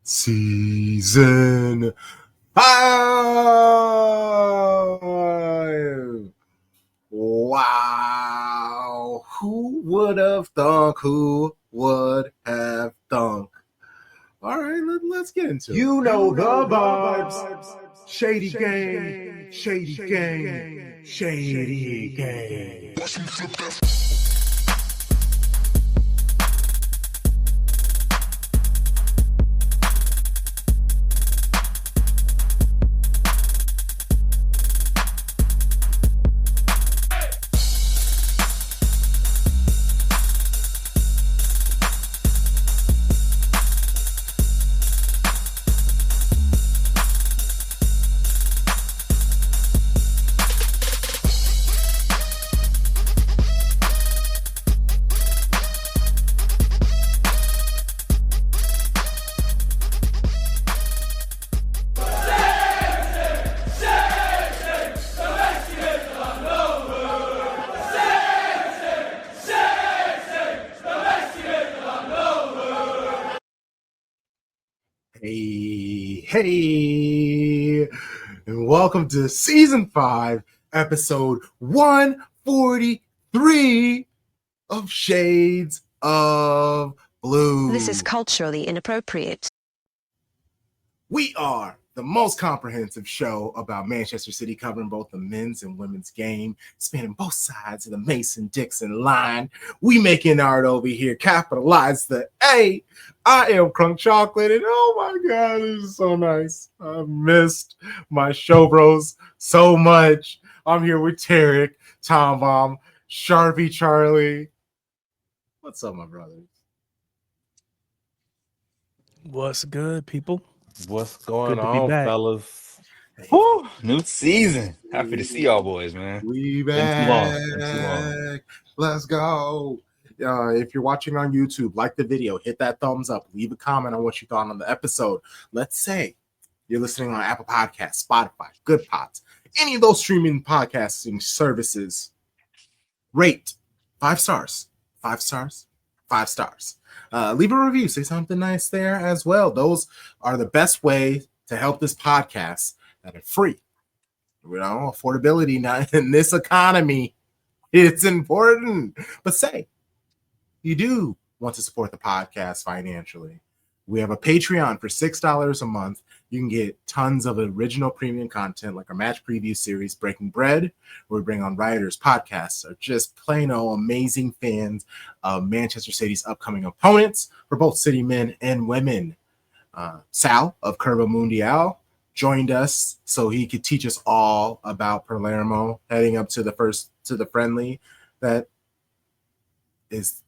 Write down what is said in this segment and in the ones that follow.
Season 5. Wow. Who would have thunk? Who would have thunk? All right, let's get into it. You know the vibes. Shady gang, shady gang, shady gang. Hey, and welcome to Season 5, Episode 143 of Shades of Blue. This is culturally inappropriate. We are the most comprehensive show about Manchester City, covering both the men's and women's game, spanning both sides of the Mason-Dixon line. We making art over here, capitalize the A. I am Crunk Chocolate, and oh my God, this is so nice. I missed my show bros so much. I'm here with Tarek, Tom Bomb, Sharpie Charlie. What's up, my brothers? What's good, people? What's going Good to be on, back. fellas? Woo, new season. Happy to see y'all boys, man. We Been too back. long. Let's go. If you're watching on YouTube, like the video, hit that thumbs up, leave a comment on what you thought on the episode. Let's say you're listening on Apple Podcasts, Spotify, Good Pods, any of those streaming podcasting services. Rate 5 stars, 5 stars, 5 stars. Leave a review, say something nice there as well. Those are the best way to help this podcast that are free. You know, affordability now in this economy, it's important. But say you do want to support the podcast financially. We have a Patreon for $6 a month. You can get tons of original premium content like our match preview series, Breaking Bread, where we bring on writers, podcasts, or just plain old amazing fans of Manchester City's upcoming opponents for both City men and women. Sal of Curva Mundial joined us so he could teach us all about Palermo heading up to the friendly that is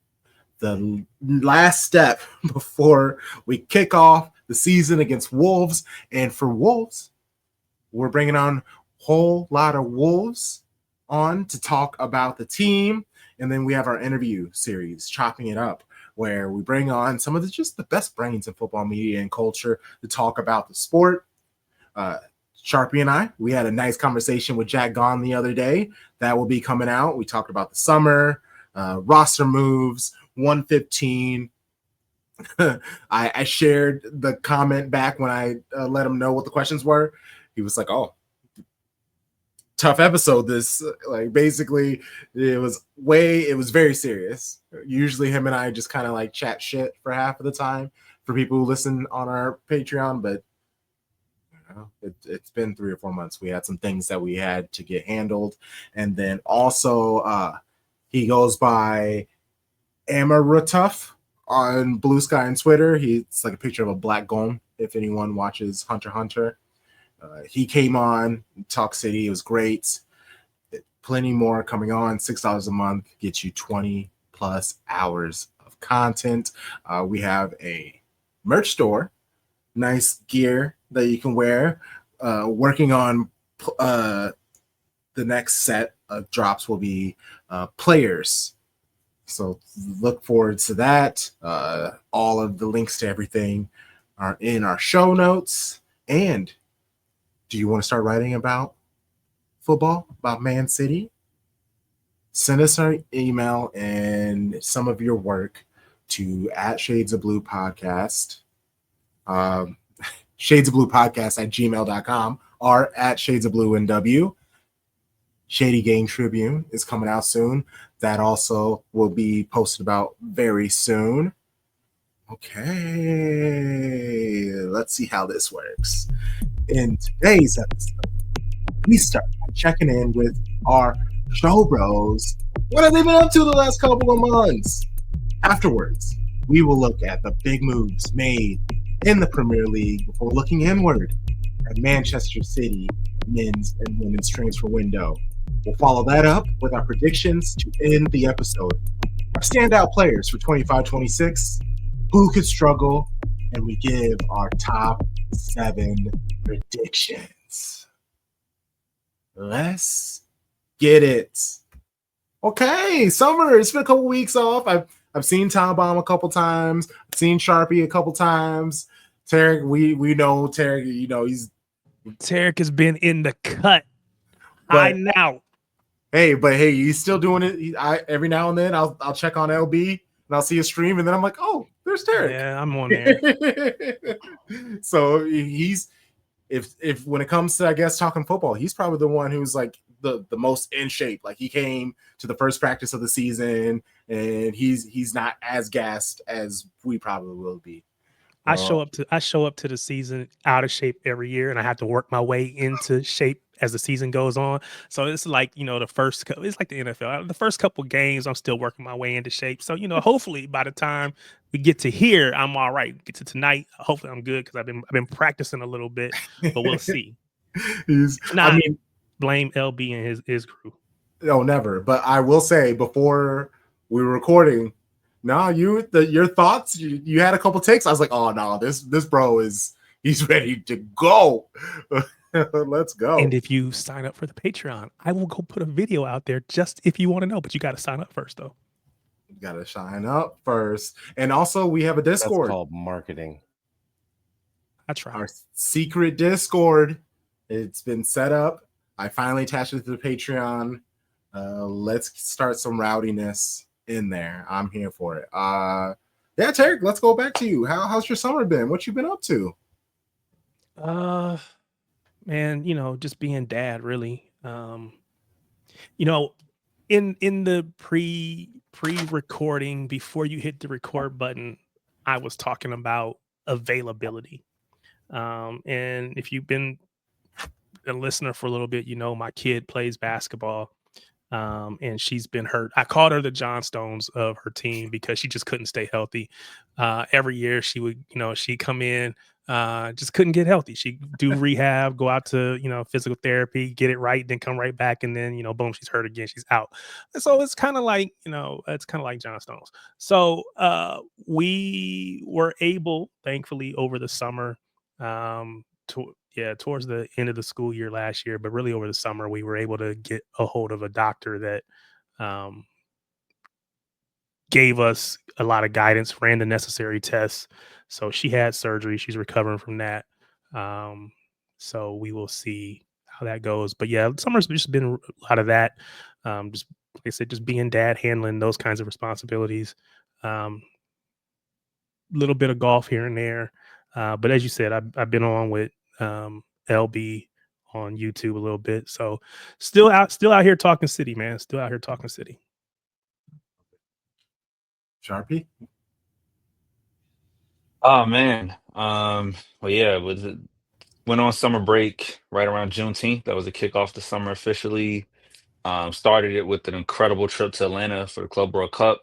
the last step before we kick off the season against Wolves. And for Wolves, we're bringing on a whole lot of Wolves on to talk about the team. And then we have our interview series, Chopping It Up, where we bring on some of the best brains in football media and culture to talk about the sport. Sharpie and I, we had a nice conversation with Jack Gahn the other day. That will be coming out. We talked about the summer, roster moves, 115. I shared the comment back when I let him know what the questions were. He was like, "Oh, tough episode." This basically it was very serious. Usually him and I just kind of like chat shit for half of the time for people who listen on our Patreon, but it's been 3 or 4 months. We had some things that we had to get handled, and then also he goes by Amaratuff on Blue Sky and Twitter. It's like a picture of a black gome if anyone watches Hunter x Hunter. He came on Talk City. It was great. Plenty more coming on. $6 a month gets you 20 plus hours of content. We have a merch store, nice gear that you can wear. Working on the next set of drops will be players. So look forward to that. All of the links to everything are in our show notes. And do you want to start writing about football, about Man City? Send us our email and some of your work to @Shades of Blue Podcast Um, Shades of Blue Podcast at gmail.com or at Shades of Blue NW. Shady Gang Tribune is coming out soon. That also will be posted about very soon. Okay, let's see how this works. In today's episode, we start by checking in with our show bros. What have they been up to the last couple of months? Afterwards, we will look at the big moves made in the Premier League before looking inward at Manchester City men's and women's transfer window. We'll follow that up with our predictions to end the episode. Our standout players for 25-26, who could struggle, and we give our top 7 predictions. Let's get it. Okay, summer. It's been a couple weeks off. I've seen Tom Bomb a couple times. I've seen Sharpie a couple times. Tarek, we know Tarek. You know Tarek has been in the cut. But- I now. Hey, he's still doing it. Every now and then I'll check on LB and I'll see a stream, and then I'm like, oh, there's Tarek. Yeah, I'm on there. So he's if when it comes to, I guess, talking football, he's probably the one who's like the most in shape. Like, he came to the first practice of the season and he's not as gassed as we probably will be. I show up to the season out of shape every year, and I have to work my way into shape as the season goes on. So it's like, it's like the NFL. The first couple games, I'm still working my way into shape. So, hopefully by the time we get to here, I'm all right. Get to tonight, hopefully I'm good, because I've been practicing a little bit, but we'll see. Blame LB and his crew. No, never. But I will say, before we were recording, your thoughts, you had a couple takes. I was like, oh no, this bro he's ready to go. Let's go. And if you sign up for the Patreon, I will go put a video out there just if you want to know, but you got to sign up first though. You got to sign up first. And also, we have a Discord. That's called marketing. I try. Our secret Discord. It's been set up. I finally attached it to the Patreon. Let's start some rowdiness in there. I'm here for it. Yeah, Tarek, let's go back to you. How's your summer been? What you been up to? Man, just being dad, really. In the pre-recording, before you hit the record button, I was talking about availability. And if you've been a listener for a little bit, my kid plays basketball. And she's been hurt. I called her the John Stones of her team because she just couldn't stay healthy. Every year she would, she'd come in, just couldn't get healthy. She'd do rehab, go out to, physical therapy, get it right, then come right back. And then, boom, she's hurt again. She's out. And so it's kind of like, it's kind of like John Stones. So we were able, thankfully, over the summer, towards the end of the school year last year, but really over the summer, we were able to get a hold of a doctor that gave us a lot of guidance, ran the necessary tests. So she had surgery. She's recovering from that. So we will see how that goes. But yeah, summer's just been a lot of that. Just like I said, just being dad, handling those kinds of responsibilities. Little bit of golf here and there. But as you said, I've been on with LB on YouTube a little bit. So still out here talking city, man. Still out here talking city. Sharpie? Oh man. Well, yeah, went on summer break right around Juneteenth. That was the kickoff the summer officially. Started it with an incredible trip to Atlanta for the Club World Cup.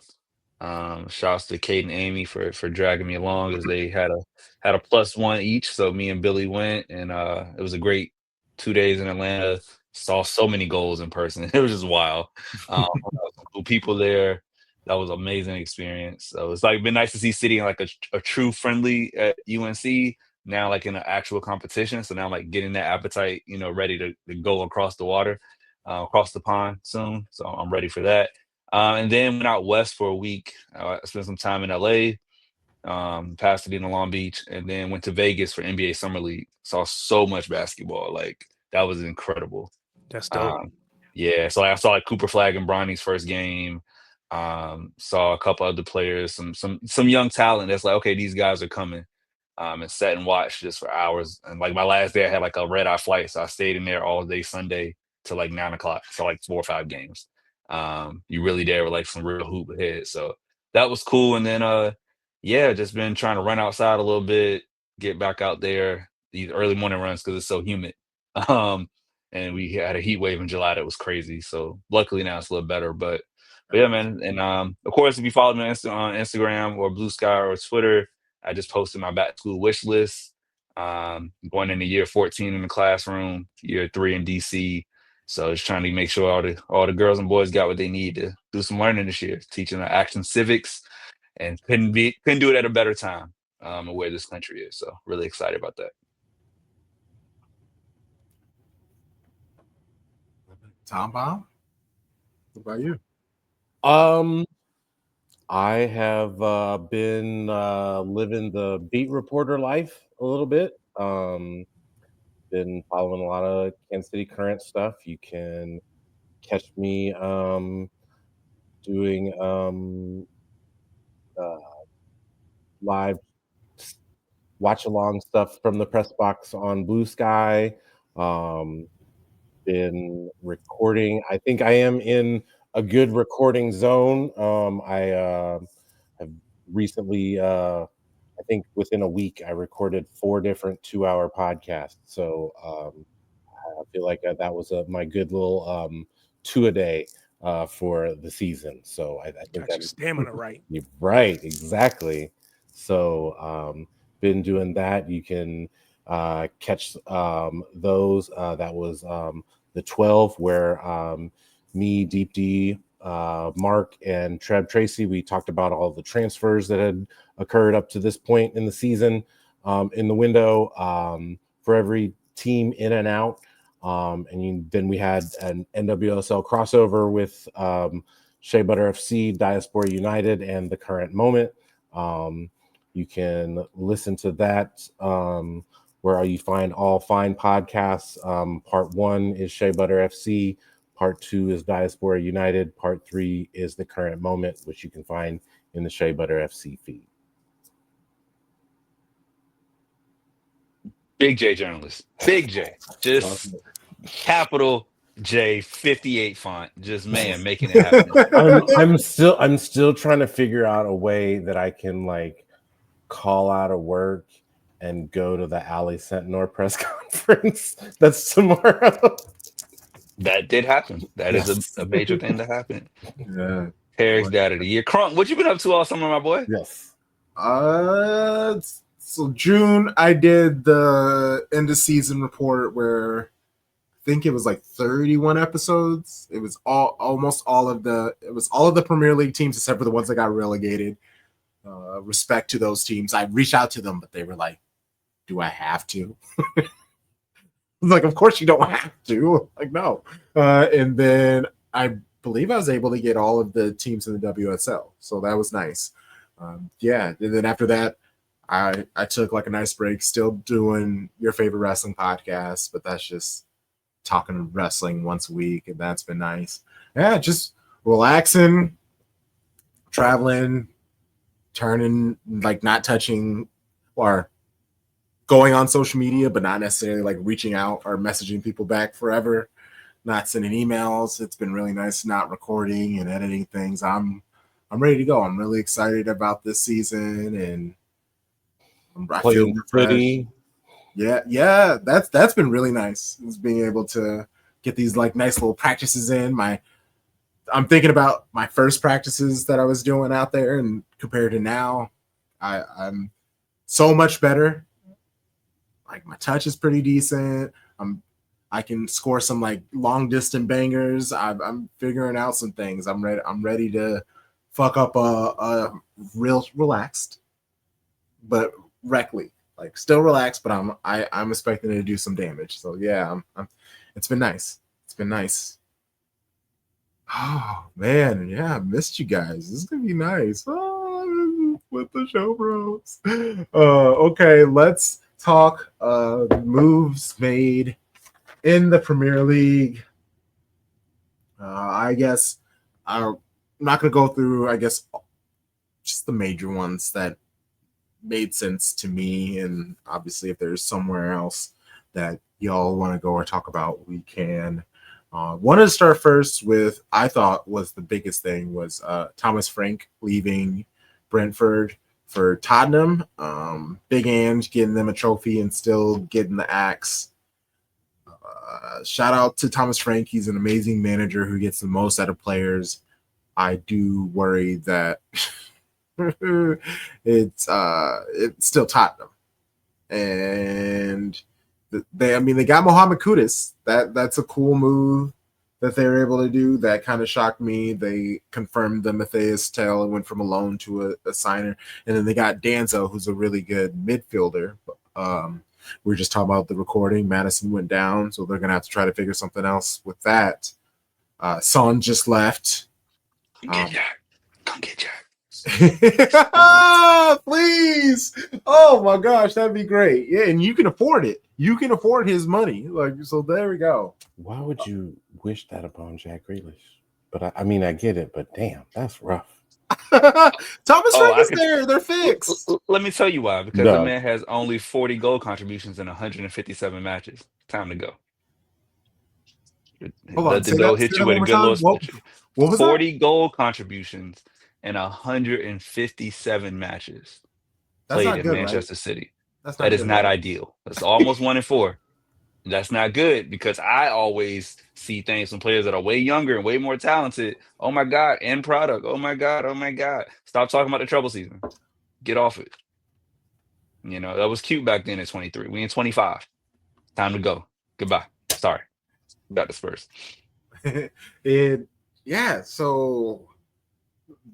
Shouts to Kate and Amy for dragging me along, as they had a +1 each. So me and Billy went, and it was a great 2 days in Atlanta. Saw so many goals in person. It was just wild. Some cool people there. That was an amazing experience. So it's like been nice to see City in like a true friendly at UNC. Now like in an actual competition. So now I'm like getting that appetite, ready to go across the water, across the pond soon. So I'm ready for that. And then went out west for a week. I spent some time in LA, Pasadena, Long Beach, and then went to Vegas for NBA Summer League. Saw so much basketball. Like, that was incredible. That's dope. Yeah, so I saw like Cooper Flag and Bronny's first game. Saw a couple other players, some young talent that's like, okay, these guys are coming. and sat and watched just for hours. And like my last day, I had like a red eye flight, so I stayed in there all day Sunday till like 9 o'clock, so like 4 or 5 games. You really there with like some real hoop ahead, so that was cool. And then yeah, just been trying to run outside a little bit, get back out there these early morning runs because it's so humid. Um, and we had a heat wave in July that was crazy. So luckily now it's a little better. But yeah, man. And of course, if you follow me on Instagram or Blue Sky or Twitter, I just posted my back to school wish list. Going into year 14 in the classroom, year 3 in DC. So just trying to make sure all the girls and boys got what they need to do some learning this year, teaching them action civics, and couldn't do it at a better time of where this country is. So really excited about that. Tom Bomb, what about you? I have been living the beat reporter life a little bit. Been following a lot of Kansas City Current stuff. You can catch me doing uh, live watch along stuff from the press box on Blue Sky. Been recording. I think I am in a good recording zone. I have recently, I think within a week, I recorded 4 different 2-hour podcasts. So I feel like that was my good little 2 a day for the season. So I think Got your stamina right. right, exactly. So been doing that. You can catch those. That was the 12 where me, Deep D, Mark, and Trev Tracy, we talked about all the transfers that had occurred up to this point in the season, in the window, for every team in and out. Then we had an NWSL crossover with Shea Butter FC, Diaspora United, and The Current Moment. You can listen to that where you find all fine podcasts. Part 1 is Shea Butter FC. Part 2 is Diaspora United. Part 3 is The Current Moment, which you can find in the Shea Butter FC feed. Big J journalist. Big J. Just capital J, 58 font. Just man, making it happen. I'm still trying to figure out a way that I can like call out of work and go to the Alley Sentinel press conference that's tomorrow. That did happen. That is Yes. a major thing that happened. Yeah. Eric's dad of the year. Crunk, what you been up to all summer, my boy? Yes. So June, I did the end of season report where I think it was like 31 episodes. It was almost all of the Premier League teams except for the ones that got relegated. Respect to those teams. I reached out to them, but they were like, "Do I have to?" Like, of course you don't have to. Like, no. And then I believe I was able to get all of the teams in the WSL, so that was nice. Yeah, and then after that, I took like a nice break, still doing your favorite wrestling podcast, but that's just talking wrestling once a week, and that's been nice. Yeah, just relaxing, traveling, turning, like not touching or going on social media, but not necessarily like reaching out or messaging people back forever, not sending emails. It's been really nice not recording and editing things. I'm ready to go. I'm really excited about this season, and I feel refreshed. Yeah, that's been really nice. Is being able to get these like nice little practices in. I'm thinking about my first practices that I was doing out there, and compared to now, I'm so much better. Like my touch is pretty decent. I can score some like long distance bangers. I'm figuring out some things. I'm ready to fuck up a real relaxed, but recly. Like still relaxed, but I'm expecting to do some damage. So yeah, it's been nice. It's been nice. Oh man, yeah, I missed you guys. This is gonna be nice. Oh, with the show bros. Okay, let's talk moves made in the Premier League. I guess I'm not gonna go through, I guess, just the major ones that made sense to me. And obviously, if there's somewhere else that y'all want to go or talk about, we can. Wanted to start first with, I thought was the biggest thing was Thomas Frank leaving Brentford for Tottenham. Big Ange getting them a trophy and still getting the axe. Shout out to Thomas Frank. He's an amazing manager who gets the most out of players. I do worry that it's still Tottenham, and they got Mohamed Kudus. That's a cool move that they were able to do. That kind of shocked me. They confirmed the Matthias Tell and went from a loan to a signer, and then they got Danzo, who's a really good midfielder. We were just talking about the recording. Madison went down, so they're gonna have to try to figure something else with that. Son just left. Come get Jack. Please. Oh my gosh, that'd be great. Yeah, and you can afford it. You can afford his money. So there we go. Why would you wish that upon Jack Grealish? But I mean, I get it, but damn, that's rough. Thomas Frank is there. They're fixed. Let me tell you why. Because the man has only 40 goal contributions in 157 matches. Time to go. Let the dough hit you with a good little special. What was 40 goal contributions in 157 matches played in Manchester City. That is not ideal. That's almost 1 in 4. That's not good because I always see things from players that are way younger and way more talented. Oh my God, end product. Oh my God. Oh my God. Stop talking about the treble season. Get off it. You know, that was cute back then at 23. We in 25. Time to go. Goodbye. Sorry. Got the Spurs. Yeah, so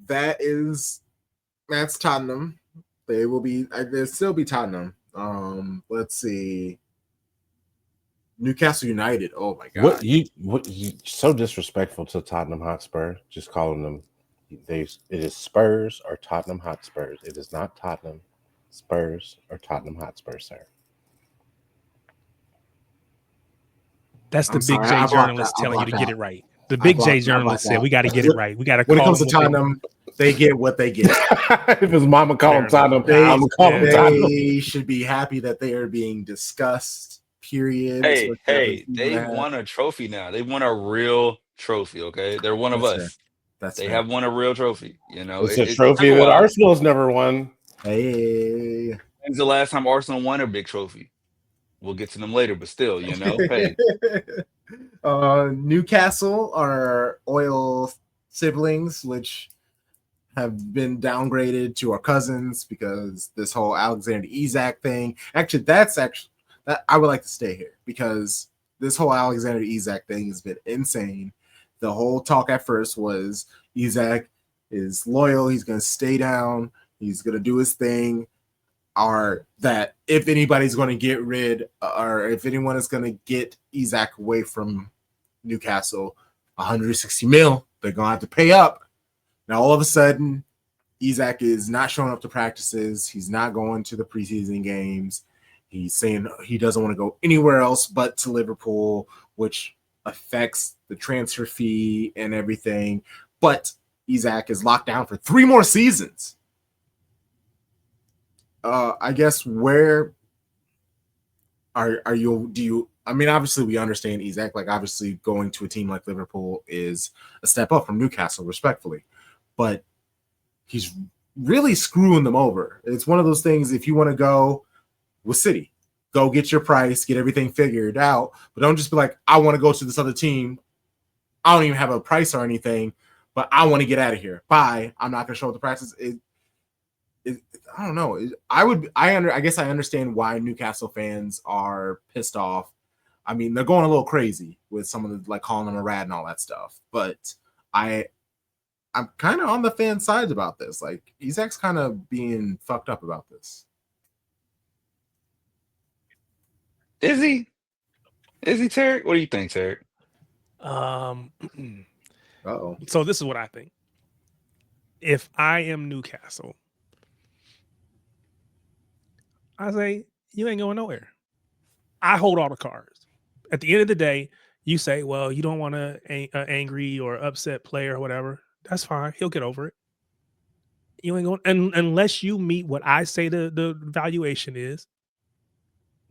that's Tottenham. They'll still be Tottenham. Let's see. Newcastle United. Oh my God! What you so disrespectful to Tottenham Hotspur? Just calling them. It is Spurs or Tottenham Hotspurs. It is not Tottenham Spurs or Tottenham Hotspur, sir. That's the Big J journalist telling you to get it right. The Big J journalist said we got to get it right. We got to. When it comes to Tottenham, they get what they get. If his mama call him Tottenham, they should be happy that they are being discussed. Period. Hey, they won a trophy now. They won a real trophy. Okay, they're one of us. They have won a real trophy. You know, it's a trophy that Arsenal's never won. Hey, when's the last time Arsenal won a big trophy? We'll get to them later, but still, you know, hey. Newcastle are oil siblings, which have been downgraded to our cousins because this whole Alexander Isak thing. Actually, I would like to stay here because this whole Alexander Isak thing has been insane. The whole talk at first was Isak is loyal. He's going to stay down. He's going to do his thing. Or that if anybody's going to get rid or if anyone is going to get Isak away from Newcastle, 160 mil, they're going to have to pay up. Now, all of a sudden, Isak is not showing up to practices. He's not going to the preseason games. He's saying he doesn't want to go anywhere else but to Liverpool, which affects the transfer fee and everything. But Isak is locked down for 3 more seasons. I guess where are you? I mean, obviously we understand Isak. Like, obviously going to a team like Liverpool is a step up from Newcastle, respectfully. But he's really screwing them over. It's one of those things, if you want to go with City, go get your price, get everything figured out, but don't just be like, I want to go to this other team. I don't even have a price or anything, but I want to get out of here. Bye. I'm not going to show up to practice. I don't know. I guess I understand why Newcastle fans are pissed off. I mean, they're going a little crazy with some of the, like, calling him a rat and all that stuff, but I'm kind of on the fan side about this. Like, Isak's kind of being fucked up about this. Is he, Tarek? What do you think, Tarek? So this is what I think. If I am Newcastle, I say, you ain't going nowhere. I hold all the cards. At the end of the day, you say, well, you don't want an angry or upset player or whatever. That's fine. He'll get over it. You ain't going, and unless you meet what I say the valuation is,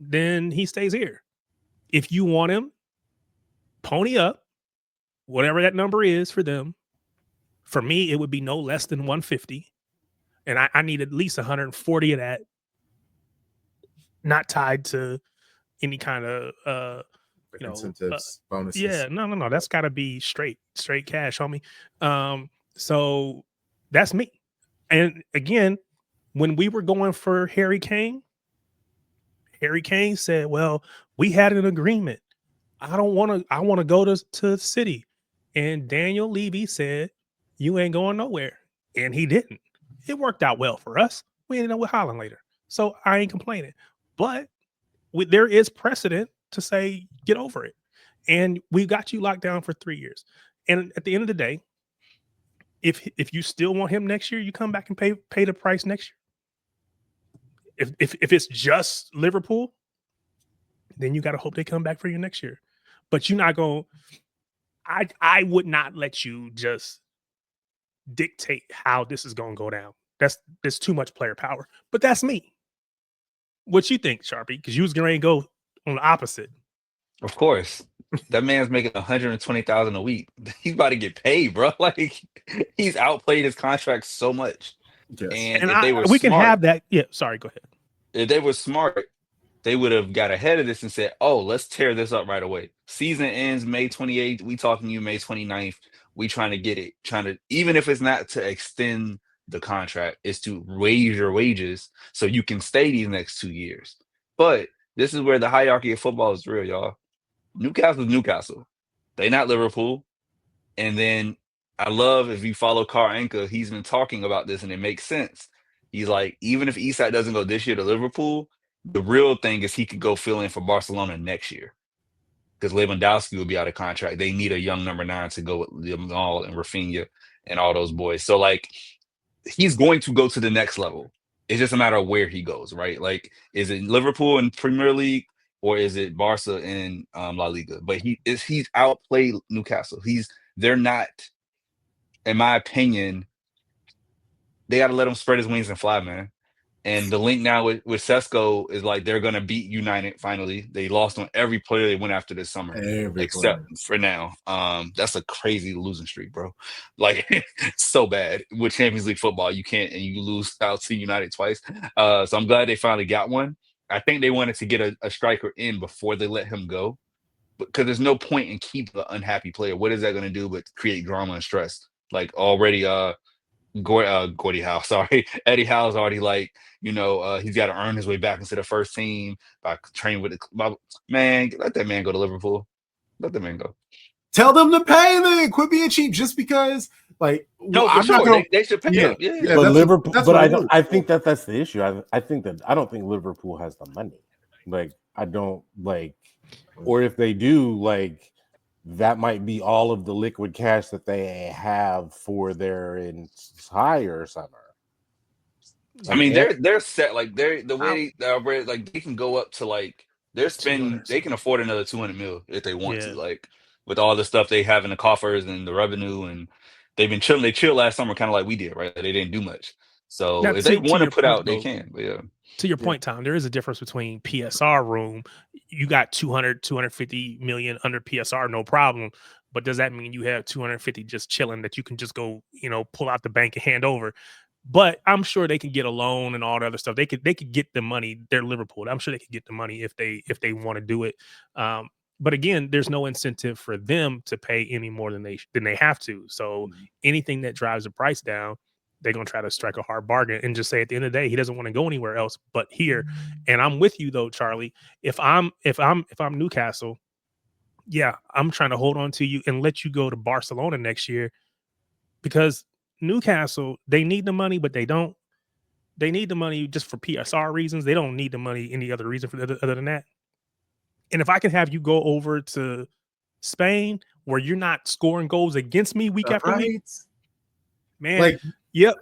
then he stays here. If you want him, pony up, whatever that number is for them. For me, it would be no less than 150. And I need at least 140 of that, not tied to any kind of incentives, bonuses. Yeah, no. That's gotta be straight cash, homie. So that's me. And again, when we were going for Harry Kane said, well, we had an agreement. I want to go to City. And Daniel Levy said, you ain't going nowhere. And he didn't. It worked out well for us. We ended up with Holland later. So I ain't complaining. But there is precedent to say, get over it. And we got you locked down for 3 years. And at the end of the day, if you still want him next year, you come back and pay the price next year. If it's just Liverpool, then you got to hope they come back for you next year. But you're not going. I would not let you just dictate how this is going to go down. There's too much player power. But that's me. What you think, Sharpie? Because you was going to go on the opposite. Of course. That man's making 120,000 a week. He's about to get paid, bro. Like, he's outplayed his contract so much. Yes. And if they were we smart, can have that. Yeah, sorry, go ahead. If they were smart, they would have got ahead of this and said, oh, let's tear this up right away. Season ends May 28th. We talking to you May 29th. We trying to get it. Even if it's not to extend the contract, it's to raise your wages so you can stay these next 2 years. But this is where the hierarchy of football is real, y'all. Newcastle's Newcastle. They not Liverpool. And then I love, if you follow Carl Anka, he's been talking about this and it makes sense. He's like, even if Isak doesn't go this year to Liverpool, the real thing is he could go fill in for Barcelona next year. Because Lewandowski will be out of contract. They need a young number 9 to go with Yamal and Rafinha and all those boys. So, like, he's going to go to the next level. It's just a matter of where he goes, right? Like, is it Liverpool in Premier League or is it Barca in La Liga? But he's outplayed Newcastle. They're not, in my opinion, they got to let him spread his wings and fly, man. And the link now with Sesko is like they're going to beat United finally. They lost on every player they went after this summer, except for now. That's a crazy losing streak, bro. Like, so bad with Champions League football. You can't, and you lose out to United twice. So I'm glad they finally got one. I think they wanted to get a striker in before they let him go, because there's no point in keeping an unhappy player. What is that going to do but create drama and stress? Like, already, Gordie Howe, sorry. Eddie Howe's already like, he's got to earn his way back into the first team by training with man. Let that man go to Liverpool. Let that man go. Tell them to pay then. Quit being cheap just because. Like, no, for sure. They should pay him. Yeah. But Liverpool, I think that's the issue. I don't think Liverpool has the money. Like, I don't like, or if they do, like, that might be all of the liquid cash that they have for their entire summer. I mean, they're set. Like, they're the way like they can go up to, like, they can afford another 200 mil if they want to. Like, with all the stuff they have in the coffers and the revenue, and they've been chilling. They chilled last summer, kind of like we did, right? They didn't do much. So if they want to put out, they can. But yeah. To your point, Tom, there is a difference between PSR room. You got 200, 250 million under PSR, no problem. But does that mean you have 250 just chilling that you can just go, pull out the bank and hand over? But I'm sure they can get a loan and all the other stuff. They could get the money. They're Liverpool. I'm sure they could get the money if they want to do it. But again, there's no incentive for them to pay any more than they have to. So anything that drives the price down, they're going to try to strike a hard bargain and just say at the end of the day, he doesn't want to go anywhere else but here. And I'm with you though, Charlie. If I'm Newcastle, yeah, I'm trying to hold on to you and let you go to Barcelona next year, because Newcastle, they need the money, but they don't. They need the money just for PSR reasons. They don't need the money any other reason other than that. And if I can have you go over to Spain where you're not scoring goals against me week after week, man, like, yep.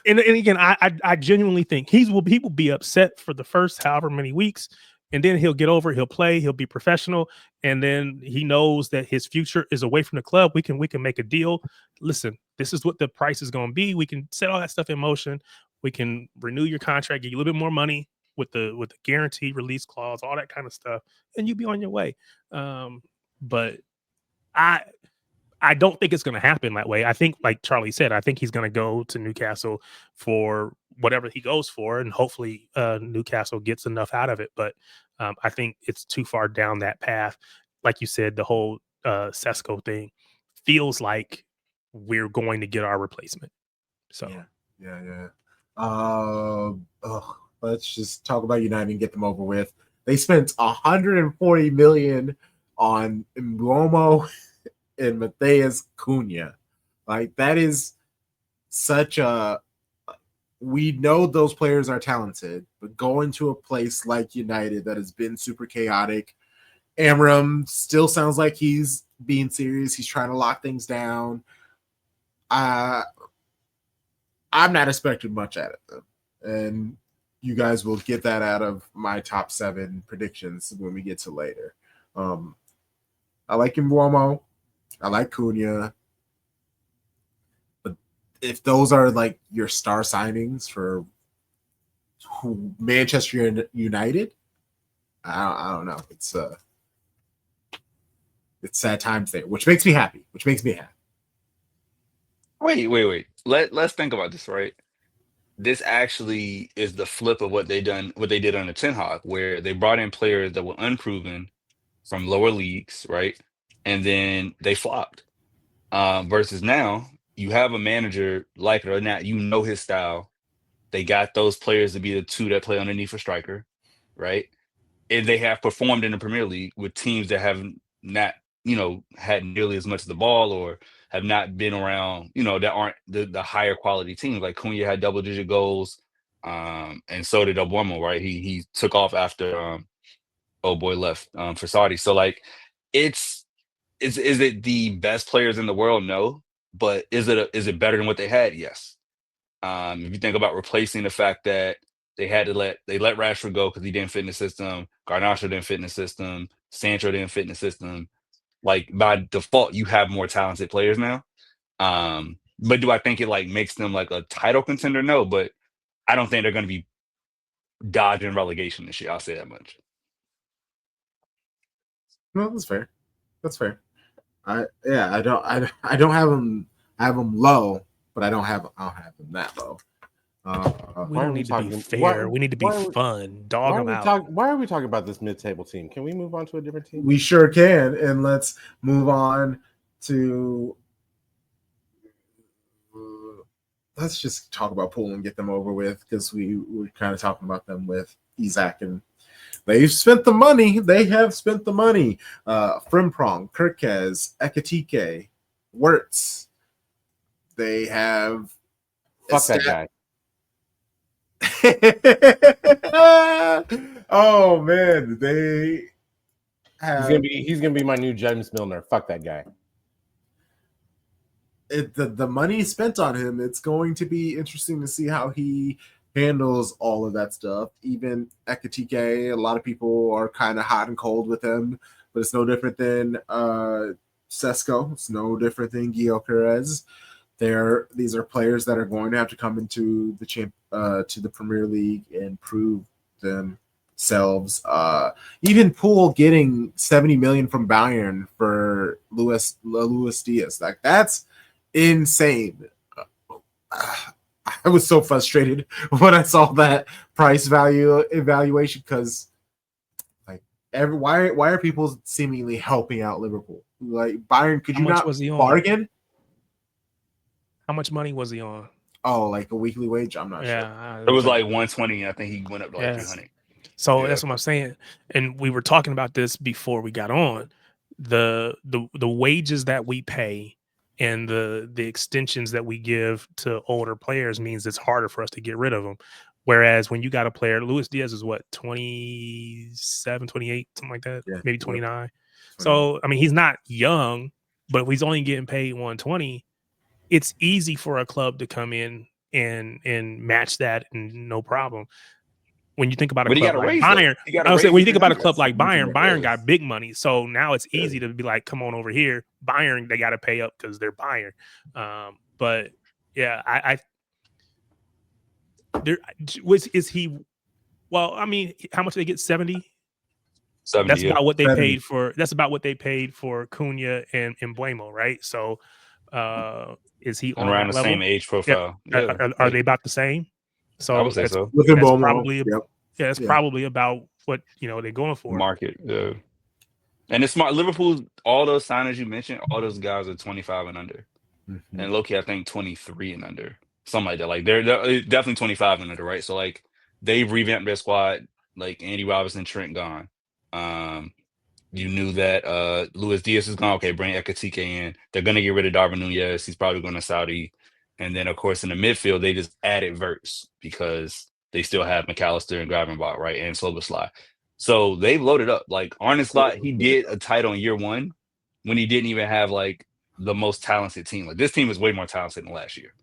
And again, I genuinely think he will be upset for the first however many weeks. and then he'll get over it. He'll play. He'll be professional, and then he knows that his future is away from the club. We can make a deal. Listen, this is what the price is going to be. We can set all that stuff in motion. We can renew your contract, give you a little bit more money with the guaranteed release clause, all that kind of stuff, and you be on your way. But I don't think it's going to happen that way. I think, like Charlie said, I think he's going to go to Newcastle for whatever he goes for, and hopefully Newcastle gets enough out of it. But I think it's too far down that path. Like you said, the whole Sesko thing feels like we're going to get our replacement. So yeah. Let's just talk about United and get them over with. They spent 140 million on Mbeumo and Matheus Cunha. Like, that is such a, we know those players are talented, but going to a place like United that has been super chaotic, Amram still sounds like he's being serious. He's trying to lock things down. I'm not expecting much out of them. And you guys will get that out of my top 7 predictions when we get to later. I like Mbeumo. I like Cunha. But if those are like your star signings for Manchester United, I don't know. It's sad times there, which makes me happy. Wait. Let's think about this, right? This actually is the flip of what they did under Ten Hag, where they brought in players that were unproven from lower leagues, right? And then they flopped. Versus now, you have a manager, like it or not, you know his style. They got those players to be the 2 that play underneath a striker, right? And they have performed in the Premier League with teams that have not, had nearly as much of the ball, or have not been around, that aren't the higher quality teams. Like Cunha had double-digit goals, and so did Mbeumo, right? He took off after old boy left for Saudi. So, like, is it the best players in the world? No. But is it better than what they had? Yes. If you think about replacing the fact that they let Rashford go because he didn't fit in the system, Garnacho didn't fit in the system, Sancho didn't fit in the system. Like, by default, you have more talented players now. But do I think it like makes them like a title contender? No, but I don't think they're going to be dodging relegation this year. I'll say that much. No, that's fair. I don't have them. I have them low, but I don't have them that low. We don't need to be fair. We need to be fun. Dog them out. Why are we talking about this mid-table team? Can we move on to a different team? We sure can, and let's move on to. Let's just talk about Pool and get them over with, because we were kind of talking about them with Isaac, and they've spent the money. They have spent the money. Frimpong, Kirkez, Ekatike, Wirtz. They have. Fuck that guy. Oh man, they have. He's gonna be my new James Milner. Fuck that guy. The money spent on him, it's going to be interesting to see how he handles all of that stuff. Even Ekatike, a lot of people are kind of hot and cold with him, but it's no different than Sesko. It's no different than Gyökeres. These are players that are going to have to come into the Premier League and prove themselves. Even Pool getting 70 million from Bayern for Luis Diaz, like, that's insane. I was so frustrated when I saw that price value evaluation, because like why are people seemingly helping out Liverpool? Like, Bayern, could you not bargain? How much money was he on? Oh, like a weekly wage? I'm not sure. It was like 120. I think he went up to like 300. So that's what I'm saying. And we were talking about this before we got on. The wages that we pay and the extensions that we give to older players means it's harder for us to get rid of them. Whereas when you got a player, Luis Diaz is what, 27, 28, something like that, maybe 29. So, I mean, he's not young, but if he's only getting paid 120, it's easy for a club to come in and match that, and no problem. when you think about a But he club got a like raise, Bayern, though. He got I a would say raise when you with think his about a numbers. club like Bayern, Bayern Yeah. got big money, so now it's Yeah. easy to be like, come on over here. Bayern, they got to pay up because they're Bayern. But yeah, I there is he. Well, I mean, how much did they get? 70. 70, That's yeah. about what they 70. paid for. That's about what they paid for Cunha and Buemo, right? So, is he And on around that the level? same age Yeah. profile. Are, Yeah. are they about the same? I So would say so. Within that's Bomo. probably Yep. yeah, it's Yeah. probably about what they're going The for. market. Yeah. And it's smart. Liverpool, all those signers you mentioned, all those guys are 25 and under. Mhm. And Loki, I think 23 and under. Something like that. Like they're definitely 25 and under, right? So like they've revamped their squad. Like Andy Robinson, Trent gone. You knew that Luis Diaz is gone. Okay, bring Ekatike in. They're gonna get rid of Darwin Nunez. He's probably going to Saudi. And then of course in the midfield, they just added Verts because they still have McAllister and Gravenbach, right? And Sloboslai. So they've loaded up. Like Arne Slot, he did a title in year one when he didn't even have like the most talented team. Like this team is way more talented than last year.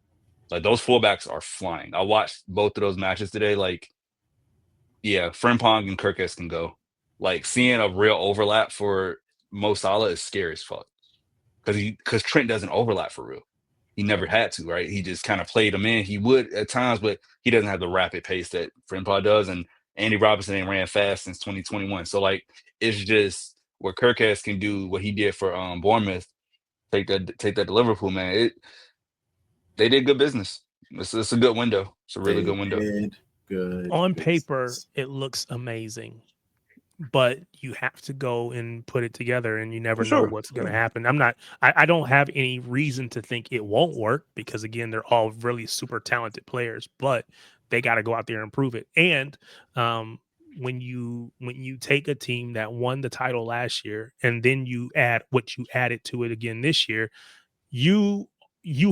Like those fullbacks are flying. I watched both of those matches today. Like, yeah, Frimpong and Kirkes can go. Like seeing a real overlap for Mo Salah is scary as fuck. Because Trent doesn't overlap for real. He never had to, right? He just kind of played him in. He would at times, but he doesn't have the rapid pace that Frimpong does. And Andy Robertson ain't ran fast since 2021. So like it's just where Kirkes can do what he did for Bournemouth, take that to Liverpool, man. They did good business. It's a good window. It's a really They good window. did good On business. paper, it looks amazing, but you have to go and put it together, and you never For know sure. what's going to happen. I don't have any reason to think it won't work because again, they're all really super talented players, but they got to go out there and prove it. And when you take a team that won the title last year and then you add what you added to it again this year, you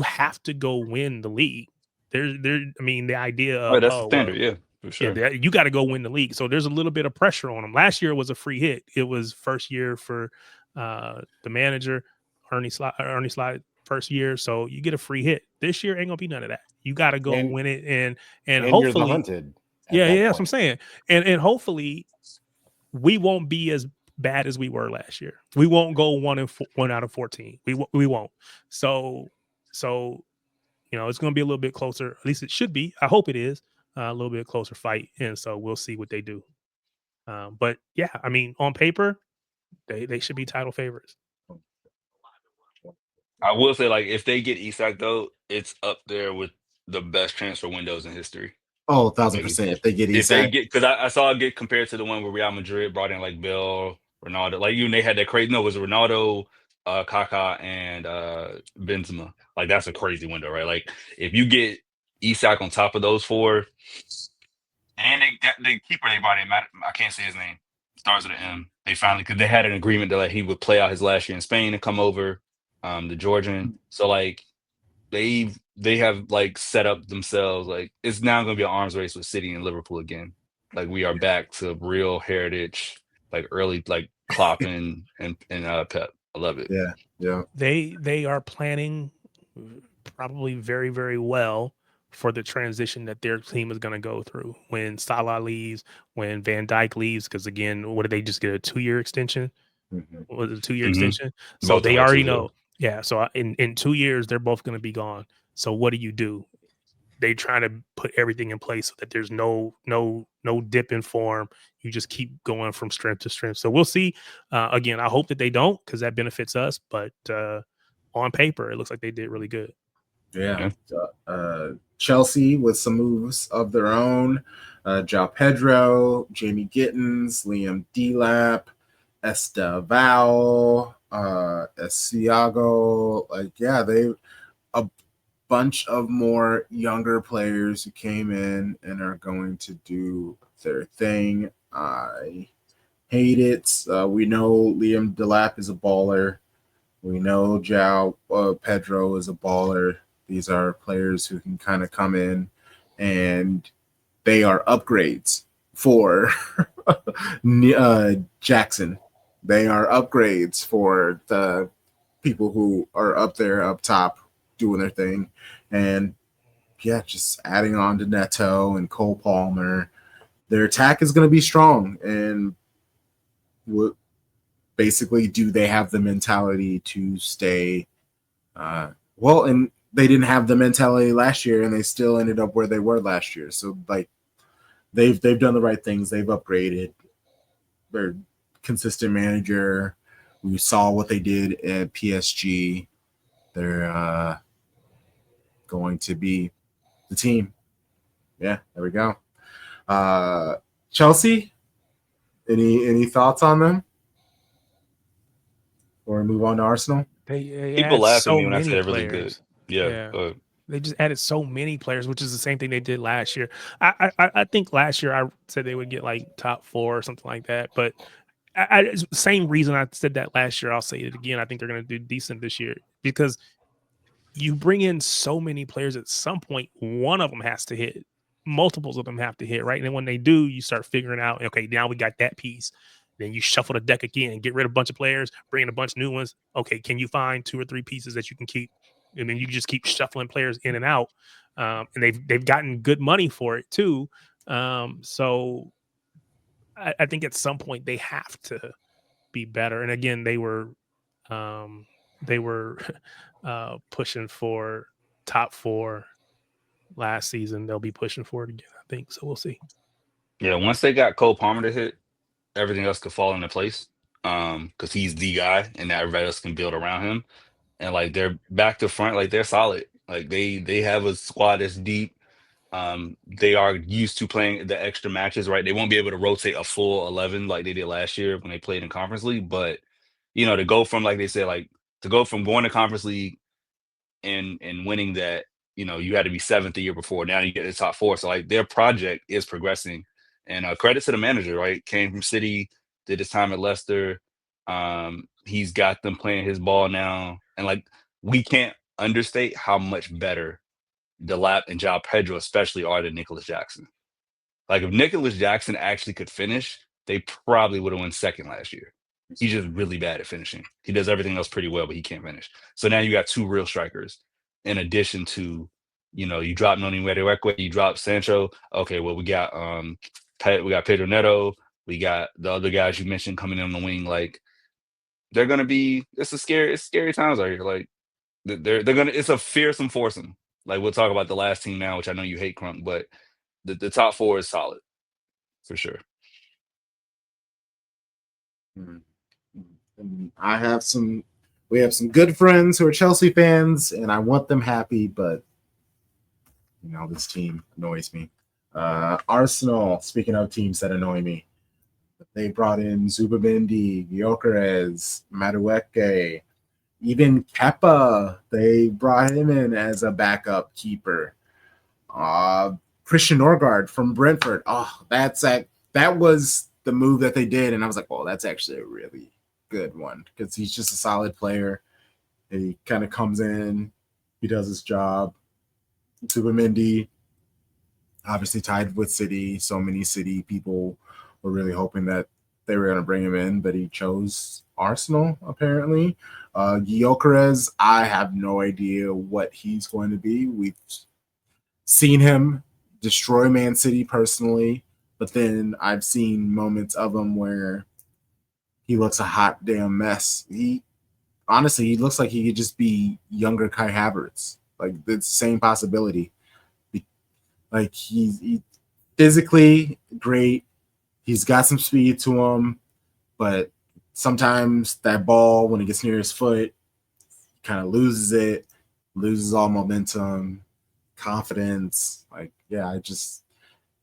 have to go win the league. I mean, the idea Oh, of that's the standard, yeah, for sure. yeah, you got to go win the league. So there's a little bit of pressure on them. Last year was a free hit. It was first year for the manager, Ernie Slide first year. So you get a free hit. This year ain't gonna be none of that. You got to go And- win it, and you're the hopefully, hunted. at yeah, that that's what I'm point. saying. And hopefully we won't be as bad as we were last year. We won't go 1 out of 14. We won't. So it's going to be a little bit closer. At least it should be. I hope it is a little bit closer fight. And so we'll see what they do. But yeah, I mean, on paper, they should be title favorites. I will say, like, if they get Isak though, it's up there with the best transfer windows in history. Oh, 1,000%. Like, If they get if they Isak, get, because I saw it get compared to the one where Real Madrid brought in like Bill, Ronaldo, like even they had that crazy. No, it was Ronaldo, Kaká, and Benzema. Like that's a crazy window, right? Like if you get Isak on top of those four, and the keeper they brought in, I can't say his name, starts with an M. They finally, because they had an agreement that like he would play out his last year in Spain and come over, the Georgian. So like they have like set up themselves, like it's now going to be an arms race with City and Liverpool again. Like we are back to real heritage, like early like Klopp and Pep. I love it. yeah. They are planning probably very, very well for the transition that their team is going to go through when Salah leaves, when Van Dijk leaves. Because again, what did they just get, a 2-year extension? Mhm. Was it a 2-year Mhm. extension? So Both the they right already two, yeah. know. Yeah. So in 2 years, they're both going to be gone. So what do? They trying to put everything in place so that there's no dip in form. You just keep going from strength to strength. So we'll see. Again, I hope that they don't because that benefits us. But on paper, it looks like they did really good. Yeah. Chelsea with some moves of their own. João Pedro, Jamie Gittins, Liam Delap, Esteval, Esiago. Like, yeah, they a bunch of more younger players who came in and are going to do their thing. I hate it. We know Liam Delap is a baller. We know João Pedro is a baller. These are players who can kind of come in and they are upgrades for Jackson. They are upgrades for the people who are up there, up top, doing their thing. And yeah, just adding on to Neto and Cole Palmer. their attack is going to be strong. And what basically, do they have the mentality to stay? Well, and they didn't have the mentality last year, and they still ended up where they were last year. So like they've done the right things. They've upgraded. They're consistent manager. We saw what they did at PSG. They're going to be the team. Yeah, there we go. Chelsea, any thoughts on them? Or move on to Arsenal? They People add laugh at so me when I say many they're really good. players. Yeah. Yeah. They just added so many players, which is the same thing they did last year. I think last year I said they would get like top 4 or something like that, but same reason I said that last year, I'll say it again. I think they're going to do decent this year because you bring in so many players. At some point, one of them has to hit. Multiples of them have to hit, right? And then when they do, you start figuring out, okay, now we got that piece. Then you shuffle the deck again, get rid of a bunch of players, bring in a bunch of new ones. Okay, can you find 2 or 3 pieces that you can keep? And then you just keep shuffling players in and out. And they've gotten good money for it too. So I think at some point they have to be better. And again, they were pushing for top 4 last season. They'll be pushing for it again, I think. So we'll see. Yeah. Once they got Cole Palmer to hit, everything else could fall into place. Because he's the guy, and now everybody else can build around him. And like they're back to front, like they're solid. Like they have a squad that's deep. They are used to playing the extra matches, right? They won't be able to rotate a full 11 like they did last year when they played in Conference League. But to go from, like they said, like to go from going to Conference League and winning that, you had to be 7th the year before. Now you get the top 4. So like their project is progressing. And credit to the manager, right? Came from City, did his time at Leicester. He's got them playing his ball now. And like we can't understate how much better Delap and João Pedro especially are than Nicholas Jackson. Like if Nicholas Jackson actually could finish, they probably would have won second last year. He's just really bad at finishing. He does everything else pretty well, but he can't finish. So now you got 2 real strikers in addition to, you drop Noni Wedeweckwe, you drop Sancho. Okay, well we got Pedro Neto, we got the other guys you mentioned coming in on the wing. Like they're gonna be it's scary times out here. Like they're gonna it's a fearsome foursome. Like we'll talk about the last team now, which I know you hate, Crump, but the top 4 is solid for sure. And we have some good friends who are Chelsea fans, and I want them happy, but this team annoys me. Arsenal, speaking of teams that annoy me, they brought in Zubimendi, Gyökeres, Madueke, even Kepa. They brought him in as a backup keeper. Christian Norgard from Brentford. Oh, that was the move that they did, and I was like, well, that's actually a really good one because he's just a solid player. He kind of comes in, he does his job. Zubimendi, obviously tied with City. So many City people were really hoping that they were going to bring him in, but he chose Arsenal, apparently. Gyökeres, I have no idea what he's going to be. We've seen him destroy Man City personally, but then I've seen moments of him where he looks a hot damn mess. He looks like he could just be younger Kai Havertz. Like, it's the same possibility. Like, he's physically great. He's got some speed to him, but sometimes that ball, when it gets near his foot, kind of loses all momentum, confidence. Like, yeah,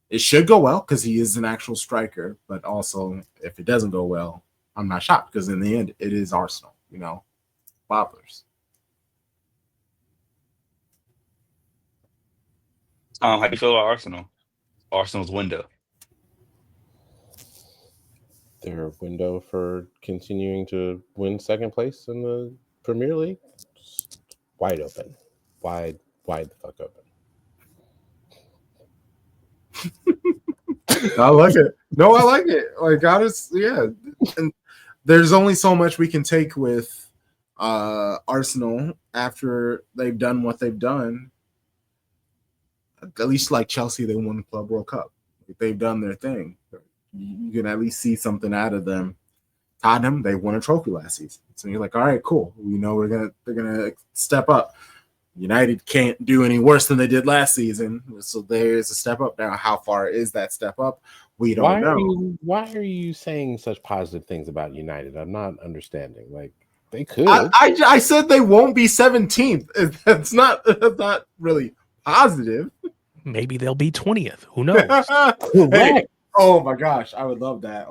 it should go well because he is an actual striker, but also if it doesn't go well, I'm not shocked because in the end, it is Arsenal, Bobblers. How do you feel about Arsenal? Arsenal's window. Their window for continuing to win second place in the Premier League, just wide open, wide the fuck open. I like it. No, I like it. Like, honestly, yeah. And there's only so much we can take with Arsenal after they've done what they've done. At least like Chelsea, they won the Club World Cup. they've done their thing. You can at least see something out of them. Tottenham, they won a trophy last season. So you're like, all right, cool. We know they're gonna step up. United can't do any worse than they did last season. So there's a step up. Now, how far is that step up? We don't know. Why are you saying such positive things about United? I'm not understanding. Like, they could. I said they won't be 17th. That's not really positive. Maybe they'll be 20th. Who knows? Correct. Hey, oh my gosh, I would love that.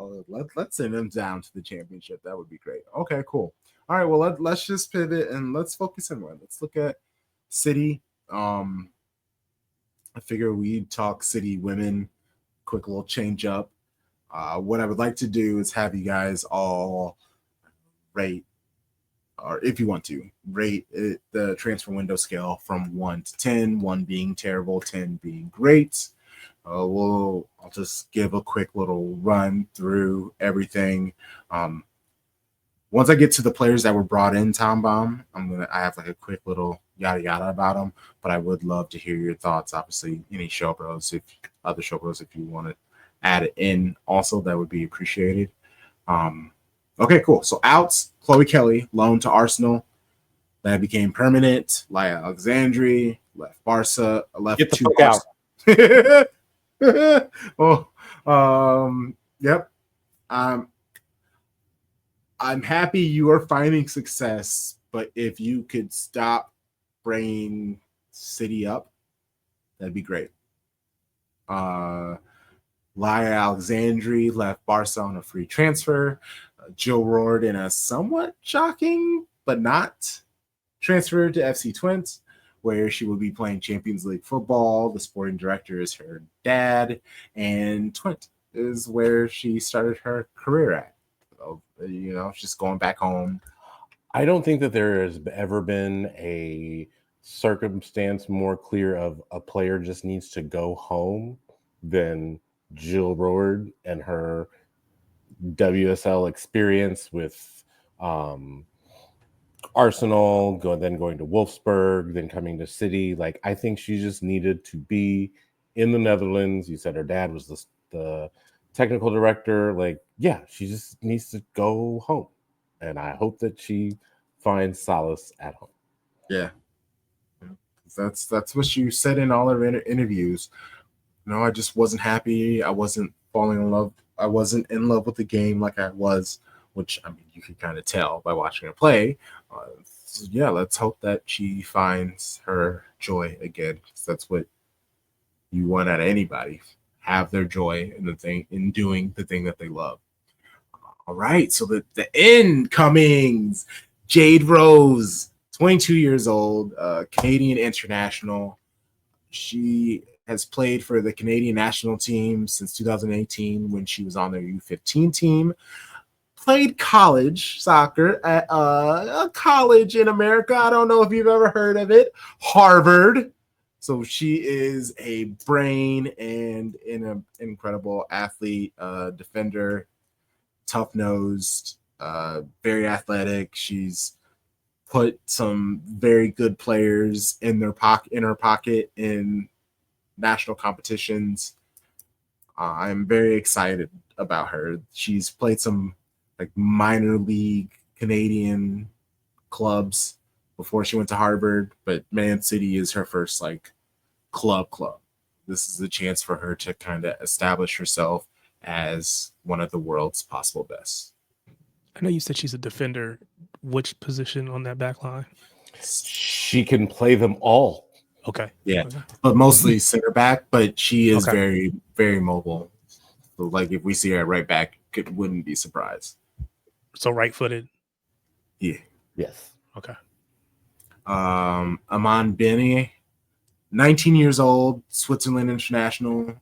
Let's send them down to the championship. That would be great. Okay, cool. All right, well let's just pivot and let's focus in more. Let's look at City. I figure we'd talk City women. Quick little change up. What I would like to do is have you guys all rate, or if you want to, rate it, the transfer window scale from 1 to 10, 1 being terrible, 10 being great. I'll just give a quick little run through everything. Once I get to the players that were brought in, Tom Bomb, I have like a quick little yada yada about them, but I would love to hear your thoughts. Obviously, any show bros, if you want to add it in, also that would be appreciated. Okay, cool. So outs, Chloe Kelly, loan to Arsenal. That became permanent. Laia Alexandri left Barca, left Get the to fuck Barca. Yep. I'm happy you are finding success, but if you could stop bringing City up, that'd be great. Laia Alexandri left Barca on a free transfer. Jill Roord in a somewhat shocking but not transfer to FC Twente, where she will be playing Champions League football. The sporting director is her dad, and Twente is where she started her career at. So, she's going back home. I don't think that there has ever been a circumstance more clear of a player just needs to go home than Jill Roord and her WSL experience with Arsenal, going to Wolfsburg, then coming to City. Like, I think she just needed to be in the Netherlands. You said her dad was the technical director. Like, yeah, she just needs to go home. And I hope that she finds solace at home. Yeah. That's what you said in all her interviews. No, I just wasn't happy. I wasn't falling in love. I wasn't in love with the game like I was, which, I mean, you can kind of tell by watching her play. So yeah, let's hope that she finds her joy again. That's what you want out of anybody. Have their joy in doing the thing that they love. All right, so the incomings. Jade Rose, 22 years old, Canadian international. She has played for the Canadian national team since 2018 when she was on their U15 team. Played college soccer at a college in America. I don't know if you've ever heard of it. Harvard. So she is a brain and an incredible athlete, defender, tough-nosed, very athletic. She's put some very good players in her pocket in national competitions. I'm very excited about her. She's played some like minor league Canadian clubs before she went to Harvard, but Man City is her first like club. This is a chance for her to kind of establish herself as one of the world's possible best. I know you said she's a defender. Which position on that back line? She can play them all. Okay. Yeah, okay. But mostly center back, but she is Okay. very, very mobile. So like if we see her at right back, it wouldn't be surprised. So right-footed. Yeah. Yes. Okay. Aman Beni, 19 years old, Switzerland international.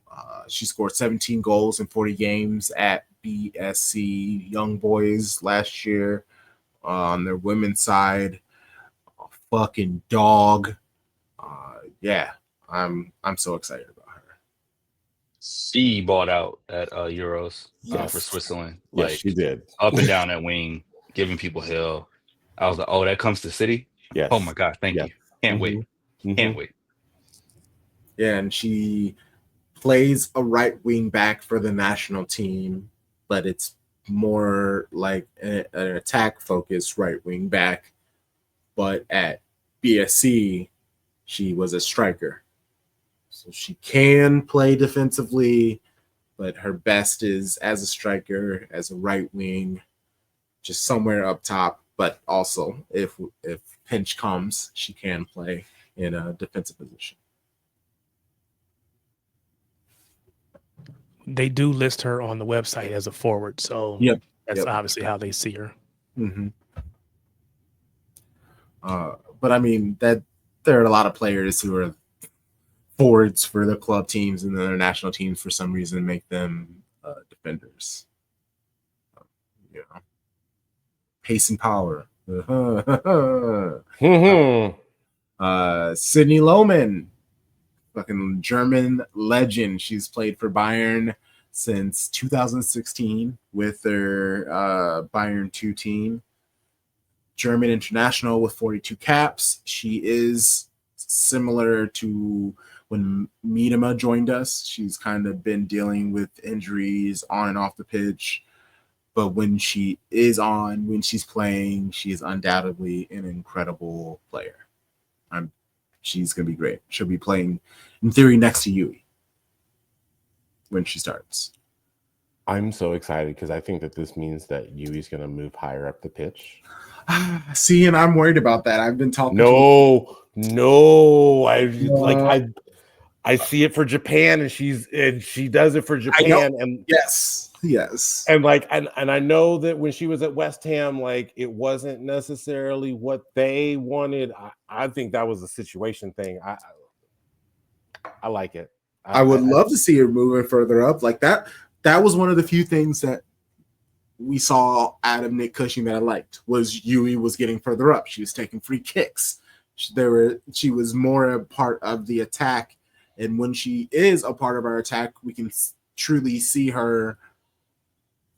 She scored 17 goals in 40 games at BSC Young Boys last year on their women's side. A fucking dog. Yeah, I'm so excited about her. She bought out at Euros Yes. for Switzerland. Yes, Like, she did. up and down that wing, giving people hell. I was like, oh, that comes to City? Yes. Oh my God, thank Yes. you. Can't Mhm. wait. Mhm. Can't wait. Yeah, and she plays a right wing back for the national team, but it's more like an attack focused right wing back. But at BSC, she was a striker. So she can play defensively, but her best is as a striker, as a right wing, just somewhere up top. But also, if pinch comes, she can play in a defensive position. They do list her on the website as a forward, so Yep. that's Yep. obviously how they see her. Mm-hmm. But I mean that there are a lot of players who are forwards for the club teams and their national teams for some reason make them defenders. You know, pace and power. Sydney Lohman, fucking German legend. She's played for Bayern since 2016 with their Bayern 2 team. German international with 42 caps. She is similar to when Miedema joined us. She's kind of been dealing with injuries on and off the pitch. But when she is on, when she's playing, she is undoubtedly an incredible player. She's going to be great. She'll be playing, in theory, next to Yui when she starts. I'm so excited because I think that this means that Yui's going to move higher up the pitch. See, and I'm worried about that. I've been talking. No. I see it for Japan, and she does it for Japan, and yes, and I know that when she was at West Ham, like it wasn't necessarily what they wanted. I think that was a situation thing. I like it. I would love to see her moving further up like that. That was one of the few things that we saw out of Nick Cushing that I liked was Yui was getting further up. She was taking free kicks. She was more a part of the attack. And when she is a part of our attack, we can truly see her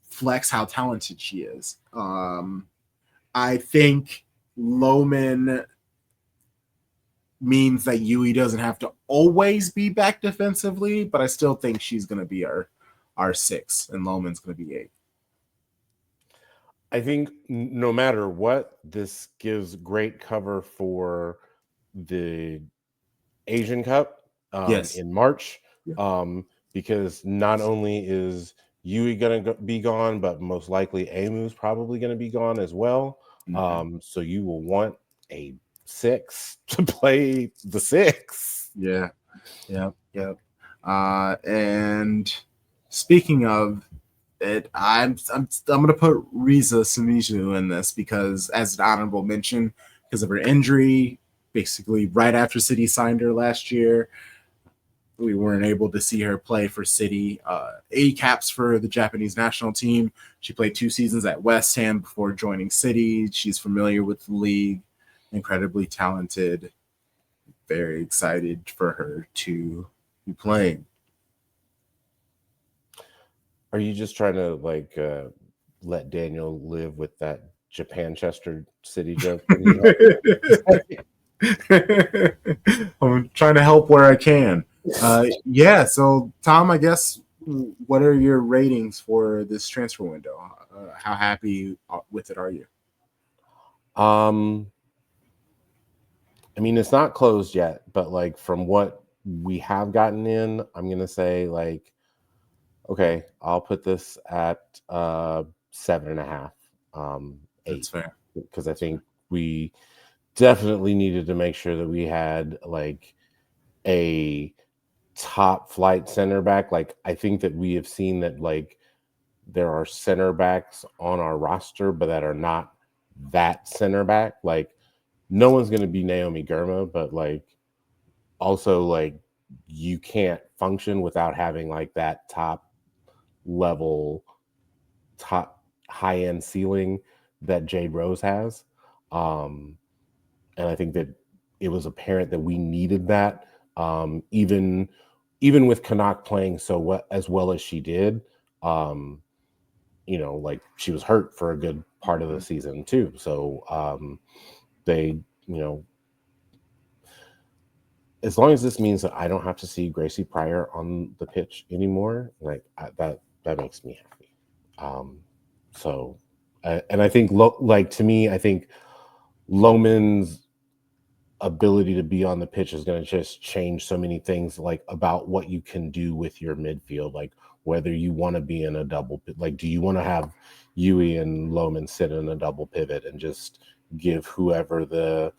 flex how talented she is. I think Lohman means that Yui doesn't have to always be back defensively, but I still think she's going to be our 6 and Lohman's going to be 8. I think no matter what, this gives great cover for the Asian Cup in March, because not only is Yui going to be gone, but most likely Amu's probably going to be gone as well. Mm-hmm. So you will want a 6 to play the 6. Yeah. And speaking of it, I'm going to put Riza Sumiju in this because as an honorable mention because of her injury, basically right after City signed her last year, we weren't able to see her play for City. 80 caps for the Japanese national team. She played 2 seasons at West Ham before joining City. She's familiar with the league, incredibly talented. Very excited for her to be playing. Are you just trying to let Daniel live with that Japanchester City joke? I'm trying to help where I can. So Tom, I guess what are your ratings for this transfer window? How happy with it are you? I mean, it's not closed yet, but from what we have gotten in, I'm gonna say okay, I'll put this at 7.5. 8. That's fair. Because I think we definitely needed to make sure that we had a top flight center back. I think that we have seen that there are center backs on our roster, but that are not that center back. No one's going to be Naomi Girma, but also you can't function without having that top level, top high end ceiling that Jade Rose has. And I think that it was apparent that we needed that. Even with Canuck playing as well as she did, she was hurt for a good part of the season too. So they, as long as this means that I don't have to see Gracie Pryor on the pitch anymore, like that makes me happy. So, and I think to me, I think Lohman's ability to be on the pitch is going to just change so many things, like about what you can do with your midfield, like whether you want to be in a double, like do you want to have Yui and Lohman sit in a double pivot and just give whoever the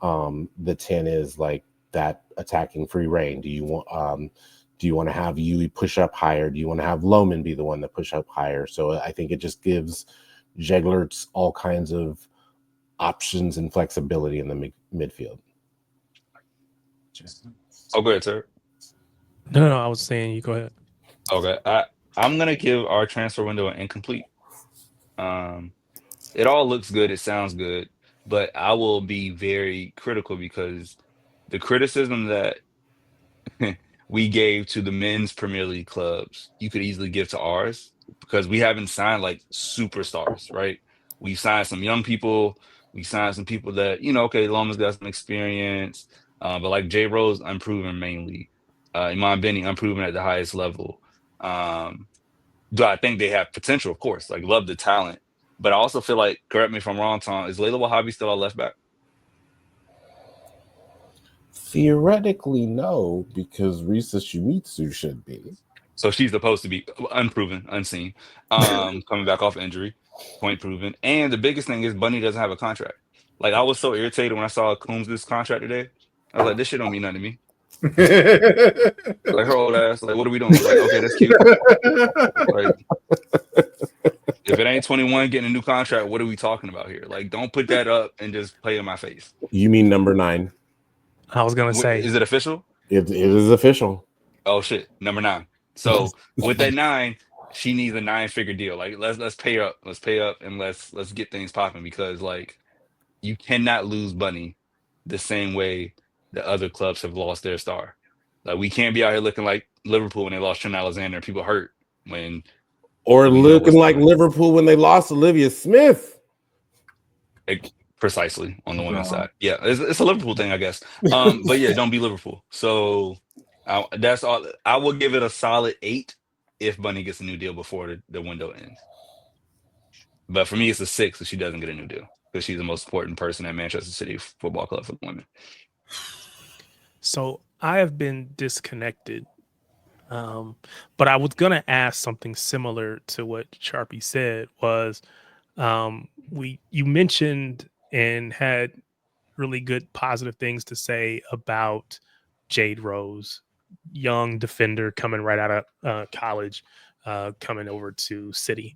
10 is like that attacking free reign? Do you want to have Yui push up higher? Do you want to have Lohman be the one that push up higher? So I think it just gives Jeglerts all kinds of options and flexibility in the midfield. Oh, go ahead, sir. No, I was saying you go ahead. Okay, I'm gonna give our transfer window an incomplete. It all looks good, it sounds good, but I will be very critical because the criticism that we gave to the men's Premier League clubs, you could easily give to ours because we haven't signed like superstars, right? We've signed some young people. We signed some people that, okay, Loma's got some experience, but like Jay Rose, unproven mainly. Iman Benny, unproven at the highest level. Do I think they have potential? Of course, like love the talent. But I also feel like, correct me if I'm wrong, Tom, is Layla Wahhabi still our left back? Theoretically, no, because Risa Shimizu should be. So she's supposed to be unproven, unseen, coming back off injury, point proven. And the biggest thing is Bunny doesn't have a contract. Like I was so irritated when I saw Coombs' contract today. I was like, this shit don't mean nothing to me. Like her old ass, like, what are we doing? Like, okay, that's cute. Like, if it ain't 21 getting a new contract, what are we talking about here? Like, don't put that up and just play in my face. You mean number 9? I was gonna say, Is it official? It is official. Oh shit, number 9. So with that 9, she needs a 9-figure deal. Like let's pay up. Let's pay up and let's get things popping because like you cannot lose Bunny the same way the other clubs have lost their star. Like we can't be out here looking like Liverpool when they lost Trent Alexander and people hurt when or we know looking what's like coming. Liverpool when they lost Olivia Smith. Precisely on the women's side. Yeah, it's a Liverpool thing, I guess. But yeah, don't be Liverpool. So that's all. I will give it a solid 8 if Bunny gets a new deal before the window ends. But for me, it's a 6 if she doesn't get a new deal because she's the most important person at Manchester City Football Club for the women. So I have been disconnected, but I was gonna ask something similar to what Sharpie said. Was you mentioned and had really good positive things to say about Jade Rose, young defender coming right out of college, coming over to City.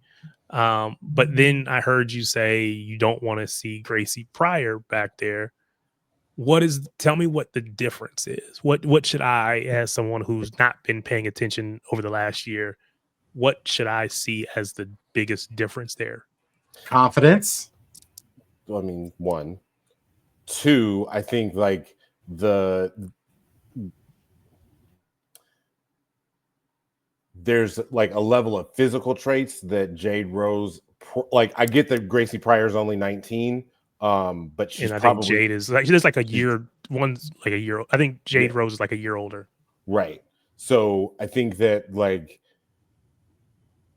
But then I heard you say you don't want to see Gracie Pryor back there. Tell me what the difference is. What should I, as someone who's not been paying attention over the last year, what should I see as the biggest difference there? Confidence. I mean, 1. 2, I think like there's like a level of physical traits that Jade Rose, like I get that Gracie Pryor's only 19, but she's think Jade is like there's like a year. One's like a year. I think Jade Rose is like a year older. Right. So I think that like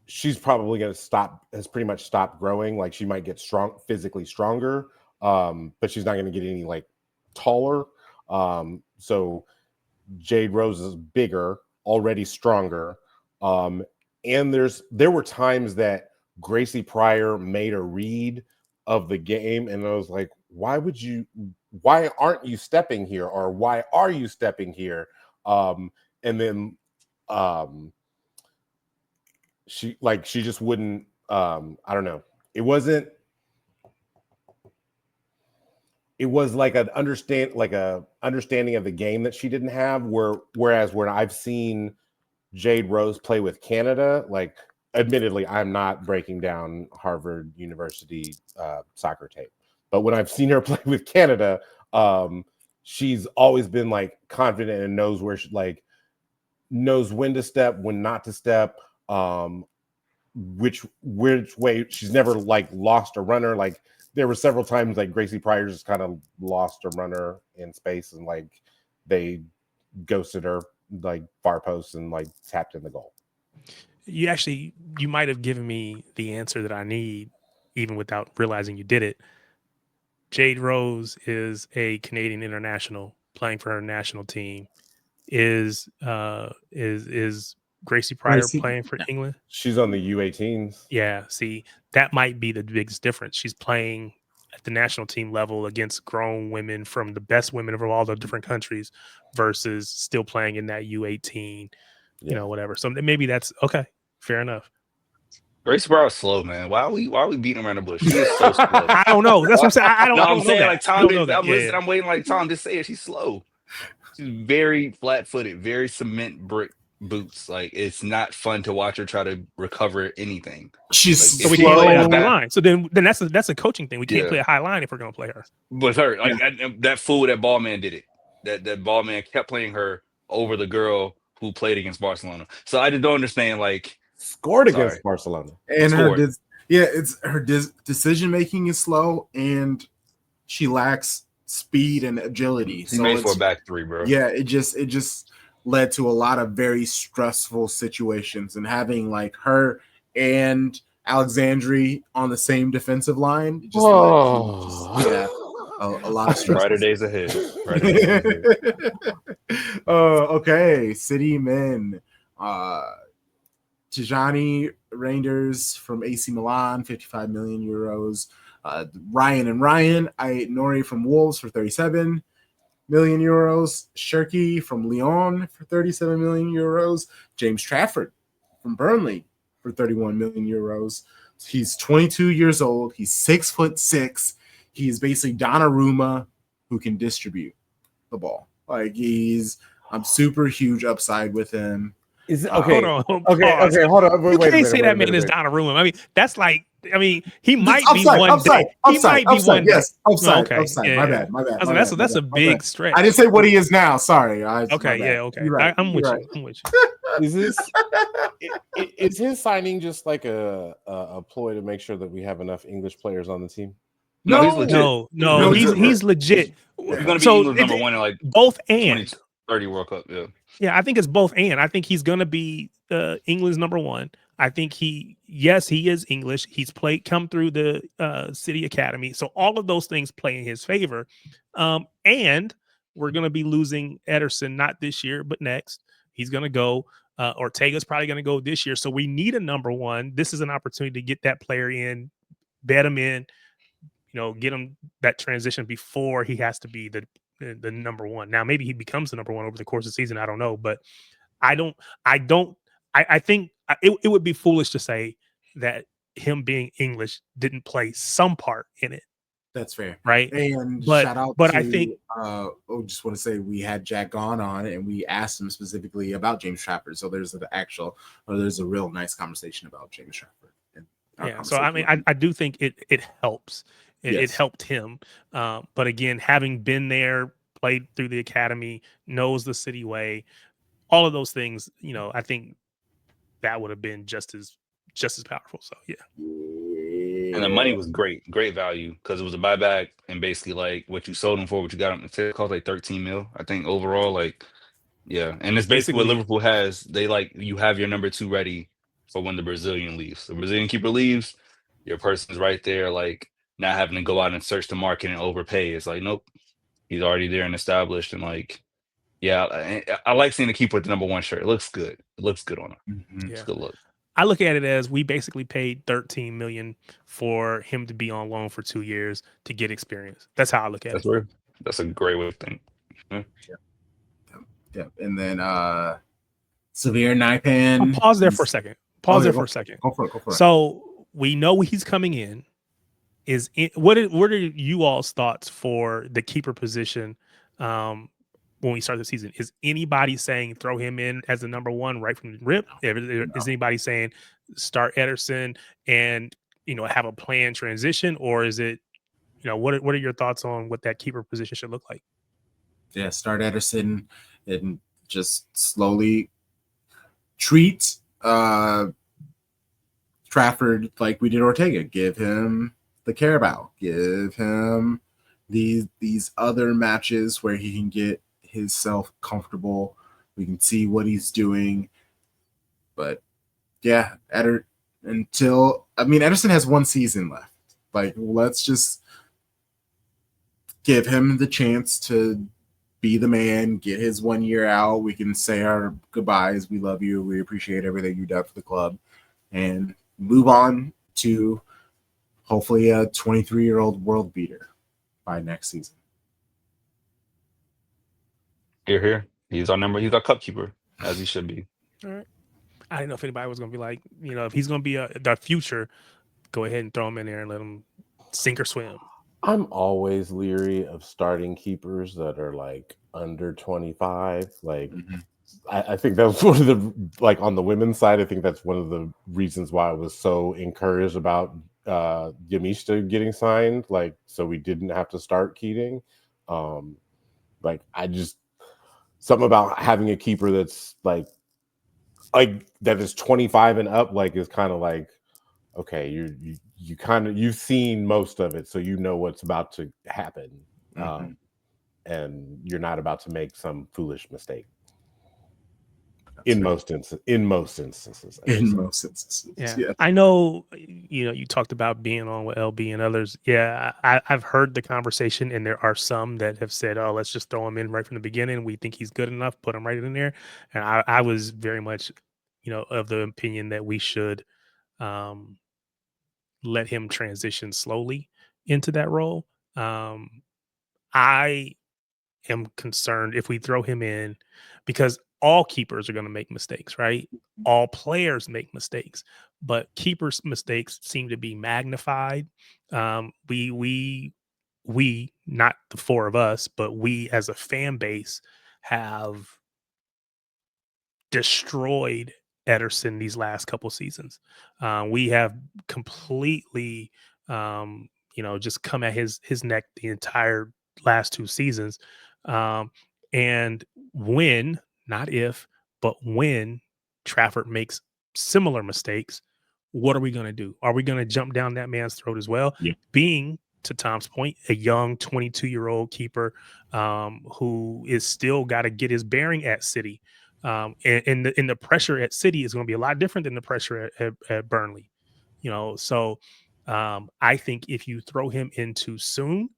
she's probably going to has pretty much stopped growing. Like she might get physically stronger, but she's not going to get any like taller. So Jade Rose is bigger, already stronger. And there were times that Gracie Pryor made a read of the game, and I was like, why aren't you stepping here? Or why are you stepping here? And then she just wouldn't, I don't know. It was like an understanding of the game that she didn't have, whereas when I've seen Jade Rose play with Canada, like admittedly, I'm not breaking down Harvard University soccer tape, but when I've seen her play with Canada, she's always been like confident and knows where knows when to step, when not to step, which way. She's never like lost a runner. Like there were several times like Gracie Pryor just kind of lost a runner in space, and like they ghosted her like far post and like tapped in the goal. You might have given me the answer that I need, even without realizing you did it. Jade Rose is a Canadian international playing for her national team. Is Gracie Pryor playing for England? She's on the U18s. Yeah, see, that might be the biggest difference. She's playing at the national team level against grown women from the best women of all the different countries versus still playing in that U18, whatever. So maybe that's okay. Fair enough. Grace Brown's slow, man. Why are we beating around the bush? She is so slow. I don't know. That's what I'm saying. I don't know saying that. like Tom. I don't know that. I'm listening. I'm waiting like Tom. Just say it. She's slow. She's very flat-footed, very cement brick boots. Like it's not fun to watch her try to recover anything. She's so we can't play a high line. So then that's a coaching thing. We can't play a high line if we're gonna play her. With her, like that fool, that ball man did it. That ball man kept playing her over the girl who played against Barcelona. So I just don't understand. Like scored against Barcelona, and her decision making is slow, and she lacks speed and agility. She's made for a back three, bro. Yeah, it just led to a lot of very stressful situations, and having like her and Alexandri on the same defensive line just led to a lot of stress. Brighter days ahead. Okay, City men. Tijani Reinders from AC Milan, 55 million euros. Ryan Nori from Wolves for 37 million euros. Shirky from Lyon for 37 million euros. James Trafford from Burnley for 31 million euros. He's 22 years old. He's 6'6". He's basically Donnarumma who can distribute the ball. Like I'm super huge upside with him. Is it okay? Hold on. Hold on. You can't say that man is Donnarumma. I mean, that's like. I mean, he might be one day. He might be one day. Yes, upside. Okay. Upside. Yeah. My bad. That's a big stretch. I didn't say what he is now. Sorry. Okay. Right. I'm with you. Is his signing just like a ploy to make sure that we have enough English players on the team? No, he's legit. No, he's legit. He's gonna be England's number one in like both and 2030 World Cup. Yeah, I think it's both and. I think he's gonna be England's number one. I think he is English. He's come through the City Academy. So all of those things play in his favor. And we're going to be losing Ederson, not this year, but next. He's going to go. Ortega's probably going to go this year. So we need a number one. This is an opportunity to get that player in, bet him in, get him that transition before he has to be the number one. Now, maybe he becomes the number one over the course of the season. I don't know. But I think it would be foolish to say that him being English didn't play some part in it. That's fair, right? And shout out to, I think just want to say we had Jack Gahn on and we asked him specifically about James Trafford. So there's a real nice conversation about James Trafford. Yeah. So I mean, I do think it helps. It helped him. But again, having been there, played through the academy, knows the City way, all of those things, I think that would have been just as powerful. So yeah. And the money was great value because it was a buyback and basically like what you sold him for, what you got him to cost like 13 mil, I think overall. Like, yeah. And it's basically what Liverpool has. They you have your number 2 ready for when the Brazilian leaves. The Brazilian keeper leaves, your person's right there, like not having to go out and search the market and overpay. It's like, nope, he's already there and established. And like, yeah, I like seeing the keeper with the number 1 shirt. It looks good. It looks good on him. Mm-hmm. It's a good look. I look at it as we basically paid 13 million for him to be on loan for 2 years to get experience. That's how I look at it. That's a great way of thinking. Yeah. And then Severe Naipan. Pause there for a second. Go for it. So we know he's coming in. What are you all's thoughts for the keeper position when we start the season? Is anybody saying throw him in as the number 1 right from the rip? Is anybody saying start Ederson and have a planned transition, or is it what are your thoughts on what that keeper position should look like? Yeah, start Ederson and just slowly treat Trafford like we did Ortega. Give him the Carabao. Give him these other matches where he can get himself comfortable. We can see what he's doing. But yeah, Ederson has one season left. Like, let's just give him the chance to be the man, get his 1 year out. We can say our goodbyes. We love you. We appreciate everything you've done for the club, and move on to hopefully a 23-year-old world beater by next season. Here. He's our cup keeper, as he should be. All right. I didn't know if anybody was going to be like, if he's going to be the future, go ahead and throw him in there and let him sink or swim. I'm always leery of starting keepers that are like under 25. Like, I think that's one of the, like, on the women's side, I think that's one of the reasons why I was so encouraged about Yamishita getting signed. Like, so we didn't have to start Keating. Like, I just, something about having a keeper that's like that is 25 and up, like, is kind of like, okay, you kind of, you've seen most of it, so you know what's about to happen, and you're not about to make some foolish mistake. In most instances. Yeah. I know, you talked about being on with LB and others. Yeah, I've heard the conversation, and there are some that have said, oh, let's just throw him in right from the beginning. We think he's good enough, put him right in there. And I was very much, of the opinion that we should let him transition slowly into that role. I am concerned if we throw him in, because all keepers are going to make mistakes, right? All players make mistakes, but keepers' mistakes seem to be magnified. We, not the four of us, but we as a fan base have destroyed Ederson these last couple seasons. We have completely, just come at his neck the entire last two seasons. And when, not if, but when Trafford makes similar mistakes, what are we going to do? Are we going to jump down that man's throat as well? Yeah. Being, to Tom's point, a young 22-year-old keeper who is still got to get his bearing at City. And the pressure at City is going to be a lot different than the pressure at Burnley. So I think if you throw him in too soon,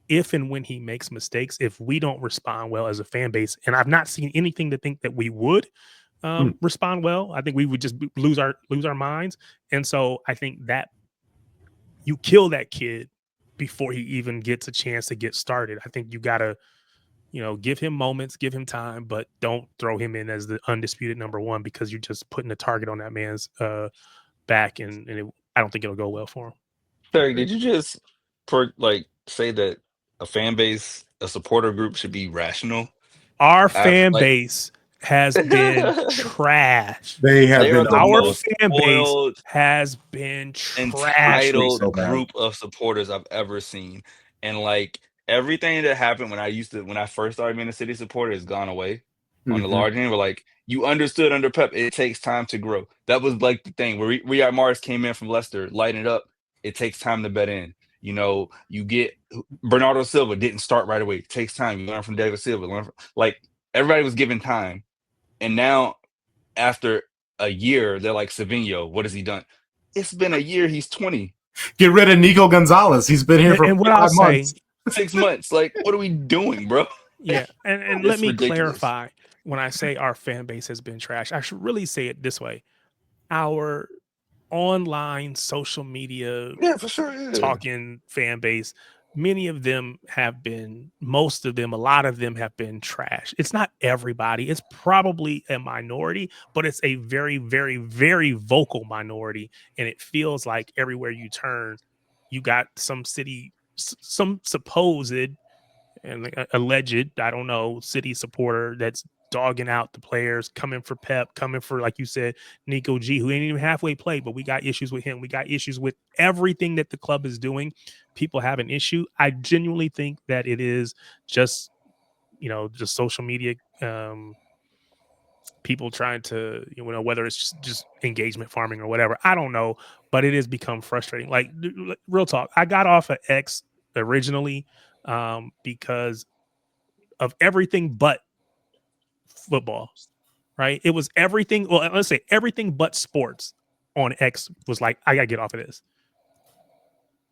if and when he makes mistakes, if we don't respond well as a fan base, and I've not seen anything to think that we would respond well, I think we would just lose our minds. And so I think that you kill that kid before he even gets a chance to get started. I think you got to, give him moments, give him time, but don't throw him in as the undisputed number one, because you're just putting a target on that man's back, and I don't think it'll go well for him. Derek, did you just say that a fan base, a supporter group should be rational? Our fan base has been trash. They have been our fan base has been trash. Entitled group of supporters I've ever seen, and like everything that happened when I first started being a City supporter has gone away on the large end. But like, you understood under Pep, it takes time to grow. That was like the thing where Riyad Mahrez came in from Leicester, lighting it up. It takes time to bet in. You get Bernardo Silva didn't start right away. It takes time. You learn from David Silva. Like, everybody was given time, and now after a year, they're like, Savinho, what has he done? It's been a year. He's 20. Get rid of Nico Gonzalez. He's been here for 5 months. 6 months. Like, what are we doing, bro? Yeah, and let me clarify. When I say our fan base has been trash, I should really say it this way. Our online social media for sure, talking fan base, many of them have been, most of them, a lot of them have been trash. It's not everybody. It's probably a minority, but it's a very, very, very vocal minority. And it feels like everywhere you turn, you got some supposed and alleged, I don't know, City supporter that's dogging out the players, coming for Pep, coming for, like you said, Nico G, who ain't even halfway played, but we got issues with him. We got issues with everything that the club is doing. People have an issue. I genuinely think that it is just, just social media, people trying to, whether it's just engagement farming or whatever, I don't know, but it has become frustrating. Like, real talk, I got off of X originally because of everything but football, right? It was everything. Well, let's say everything but sports on X was like, I gotta get off of this.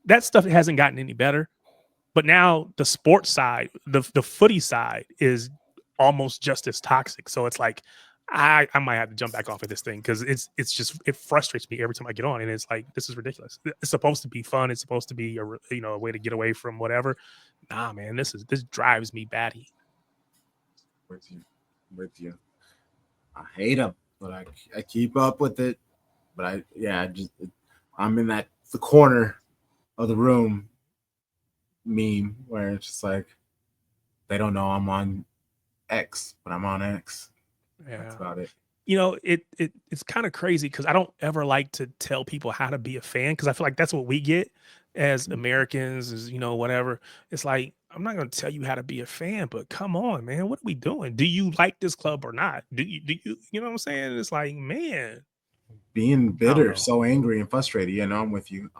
That stuff hasn't gotten any better. But now the sports side, the footy side is almost just as toxic. So it's like I might have to jump back off of this thing because it's just it frustrates me every time I get on, and it's like this is ridiculous. It's supposed to be fun. It's supposed to be a way to get away from whatever. Nah, man, this drives me batty. With you. I hate them, but I keep up with it. But I'm in the corner of the room meme where it's just like they don't know I'm on X, but I'm on X. Yeah. That's about it. It's kind of crazy because I don't ever like to tell people how to be a fan because I feel like that's what we get as Americans, is whatever. It's like I'm not going to tell you how to be a fan, but come on, man, what are we doing? Do you like this club or not? Do you you know what I'm saying? It's like, man, being bitter, so angry and frustrated. I'm with you.